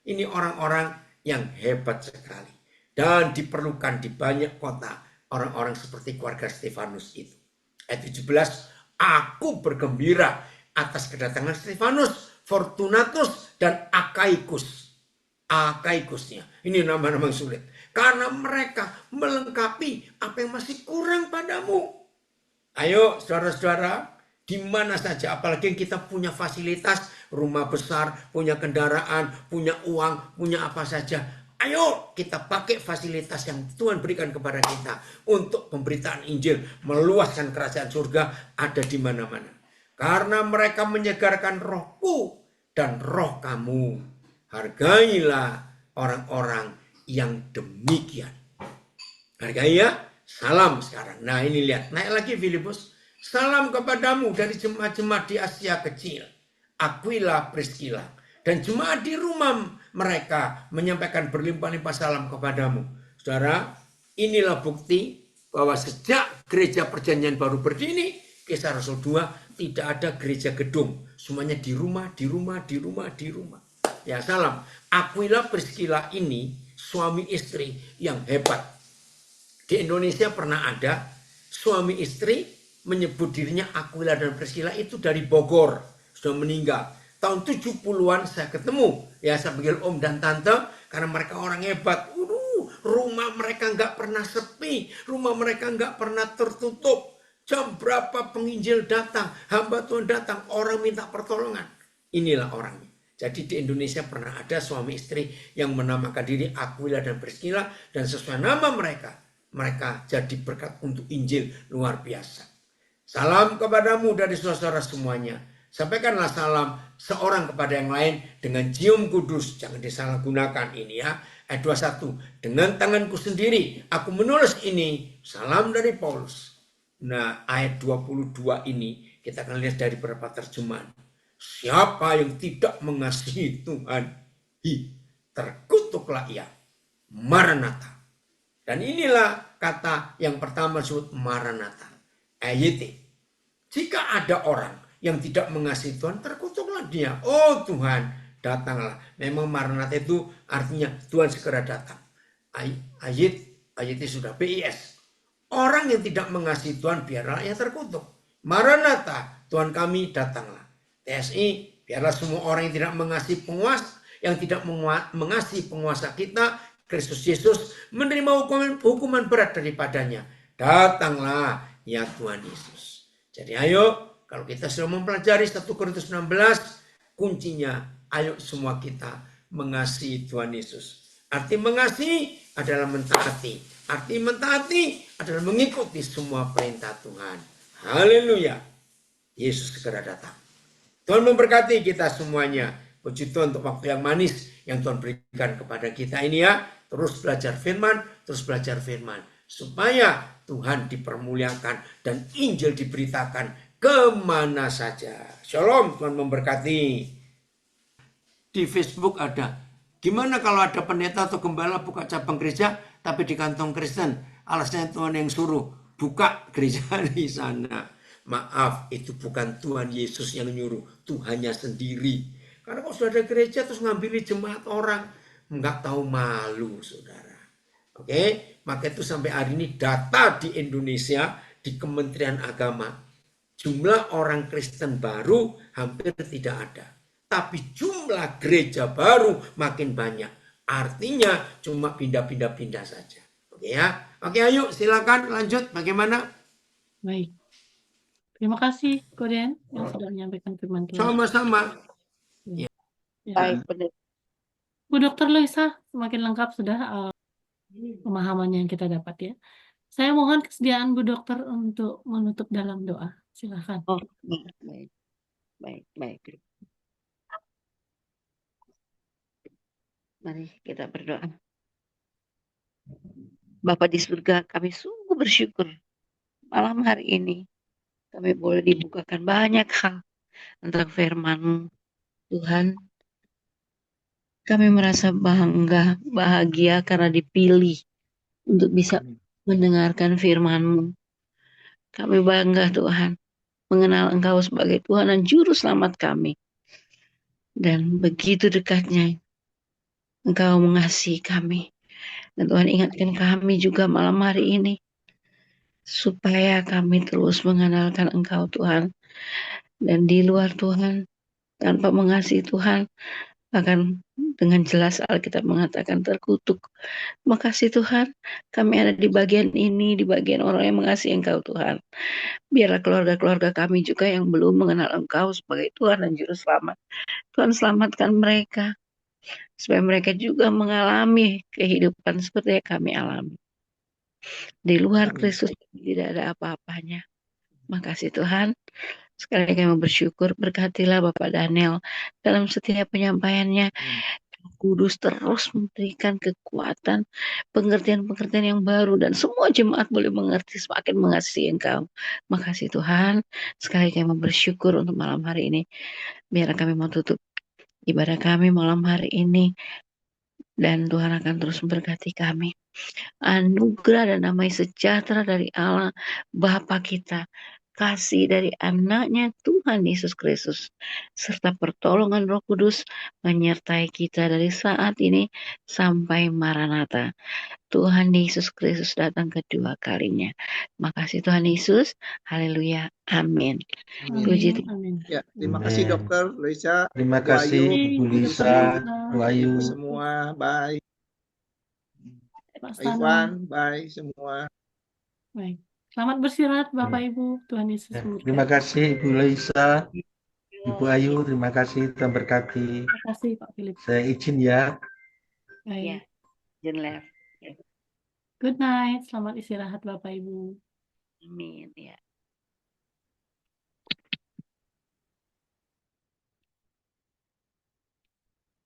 Ini orang-orang yang hebat sekali. Dan diperlukan di banyak kota orang-orang seperti keluarga Stefanus itu. Ayat 17, aku bergembira atas kedatangan Stefanus, Fortunatus, dan Akaikus. Akaikusnya. Ini nama-nama sulit. Karena mereka melengkapi apa yang masih kurang padamu. Ayo saudara-saudara, di mana saja, apalagi kita punya fasilitas, rumah besar, punya kendaraan, punya uang, punya apa saja. Ayo kita pakai fasilitas yang Tuhan berikan kepada kita untuk pemberitaan Injil, meluaskan kerajaan surga ada di mana-mana. Karena mereka menyegarkan rohku dan roh kamu. Hargailah orang-orang yang demikian. Hargai ya. Salam sekarang. Nah ini lihat, naik lagi Filipus. Salam kepadamu dari jemaat-jemaat di Asia kecil, Aquila, Priscilla, dan jemaat di rumah mereka menyampaikan berlimpah-limpah salam kepadamu. Saudara, inilah bukti bahwa sejak gereja perjanjian baru berdiri, Kisah Rasul 2, tidak ada gereja gedung. Semuanya di rumah, di rumah, di rumah, di rumah. Ya salam. Aquila, Priscilla ini suami istri yang hebat. Di Indonesia pernah ada suami istri menyebut dirinya Aquila dan Priscilla itu dari Bogor, sudah meninggal. Tahun 70-an saya ketemu, ya saya panggil om dan tante karena mereka orang hebat. Rumah mereka nggak pernah sepi, rumah mereka nggak pernah tertutup. Jam berapa penginjil datang, hamba Tuhan datang, orang minta pertolongan. Inilah orangnya. Jadi di Indonesia pernah ada suami istri yang menamakan diri Aquila dan Priscilla, dan sesuai nama mereka jadi berkat untuk Injil luar biasa. Salam kepadamu dari saudara semuanya. Sampaikanlah salam seorang kepada yang lain dengan cium kudus. Jangan disalahgunakan ini ya. Ayat 21. Dengan tanganku sendiri aku menulis ini. Salam dari Paulus. Nah ayat 22 ini kita akan lihat dari beberapa terjemahan. Siapa yang tidak mengasihi Tuhan, terkutuklah ia. Maranatha. Dan inilah kata yang pertama disebut Maranatha. Ayete. Jika ada orang yang tidak mengasihi Tuhan, terkutuklah dia. Oh Tuhan, datanglah. Memang Maranatha itu artinya Tuhan segera datang. Ayat sudah BIS. Orang yang tidak mengasihi Tuhan, biarlah ia terkutuk. Maranatha, Tuhan kami datanglah. TSI, biarlah semua orang yang tidak mengasihi penguasa, yang tidak mengasihi penguasa kita, Kristus Yesus, menerima hukuman berat daripadanya. Datanglah ya Tuhan Yesus. Jadi ayo, kalau kita sudah mempelajari 1 Korintus 16, kuncinya ayo semua kita mengasihi Tuhan Yesus. Arti mengasihi adalah mentaati. Arti mentaati adalah mengikuti semua perintah Tuhan. Haleluya. Yesus segera datang. Tuhan memberkati kita semuanya. Puji Tuhan untuk waktu yang manis yang Tuhan berikan kepada kita ini ya. Terus belajar firman, supaya Tuhan dipermuliakan dan Injil diberitakan kemana saja. Shalom, Tuhan memberkati. Di Facebook ada, gimana kalau ada pendeta atau gembala buka cabang gereja tapi di kantong Kristen? Alasnya Tuhan yang suruh buka gereja di sana. Maaf, itu bukan Tuhan Yesus yang nyuruh, Tuhannya sendiri. Karena kalau sudah ada gereja terus ngambil jemaat orang, nggak tahu malu, saudara. Oke, maka itu sampai hari ini data di Indonesia di Kementerian Agama, jumlah orang Kristen baru hampir tidak ada. Tapi jumlah gereja baru makin banyak. Artinya cuma pindah-pindah saja. Oke ya. Oke, ayo silakan lanjut. Bagaimana? Baik. Terima kasih, Koden, yang sudah menyampaikan firman Tuhan. Sama-sama. Ya. Baik, benar. Bu Dokter Luisa, semakin lengkap sudah pemahaman yang kita dapat ya. Saya mohon kesediaan Bu Dokter untuk menutup dalam doa. Silakan. Oh, baik. Mari kita berdoa. Bapa di surga, kami sungguh bersyukur malam hari ini kami boleh dibukakan banyak hal tentang firman-Mu. Tuhan, kami merasa bangga, bahagia karena dipilih untuk bisa mendengarkan firman-Mu. Kami bangga Tuhan, mengenal Engkau sebagai Tuhan dan Juru Selamat kami. Dan begitu dekatnya Engkau mengasihi kami. Dan Tuhan ingatkan kami juga malam hari ini, supaya kami terus mengandalkan Engkau Tuhan. Dan di luar Tuhan, tanpa mengasihi Tuhan, akan dengan jelas Alkitab mengatakan terkutuk. Makasih Tuhan, kami ada di bagian ini, di bagian orang yang mengasihi Engkau Tuhan. Biarlah keluarga-keluarga kami juga yang belum mengenal Engkau sebagai Tuhan dan Juru Selamat. Tuhan selamatkan mereka, supaya mereka juga mengalami kehidupan seperti yang kami alami. Di luar Amin. Kristus tidak ada apa-apanya. Makasih Tuhan. Sekali lagi kami bersyukur, berkatilah Bapak Daniel dalam setiap penyampaiannya. Kudus terus memberikan kekuatan, pengertian-pengertian yang baru, dan semua jemaat boleh mengerti semakin mengasihi Engkau. Makasih Tuhan. Sekali lagi kami bersyukur untuk malam hari ini. Biar kami mau tutup ibadah kami malam hari ini, dan Tuhan akan terus memberkati kami. Anugerah dan damai sejahtera dari Allah Bapa kita, kasih dari anaknya Tuhan Yesus Kristus, serta pertolongan Roh Kudus menyertai kita dari saat ini sampai Maranatha. Tuhan Yesus Kristus datang kedua kalinya. Makasih Tuhan Yesus. Haleluya. Amin. Puji Amin, amin. Ya, terima kasih Amin. Dokter Luisa, Terima Bu kasih Ayu, Ibu Terima Lisa, kasih, Bu Ayu. Ibu semua, bye. Pak Pak Stana. Ivan, bye semua. Baik. Selamat beristirahat Bapak Ibu. Tuhan Yesus Ya, memberkati. terima kasih Ibu Lisa, Ibu Ayu, terima kasih Tuhan berkati. Terima kasih Pak Philip. Saya izin ya. Ya, Baik. Jen left. Good night. Selamat istirahat Bapak Ibu. Amin. Ya.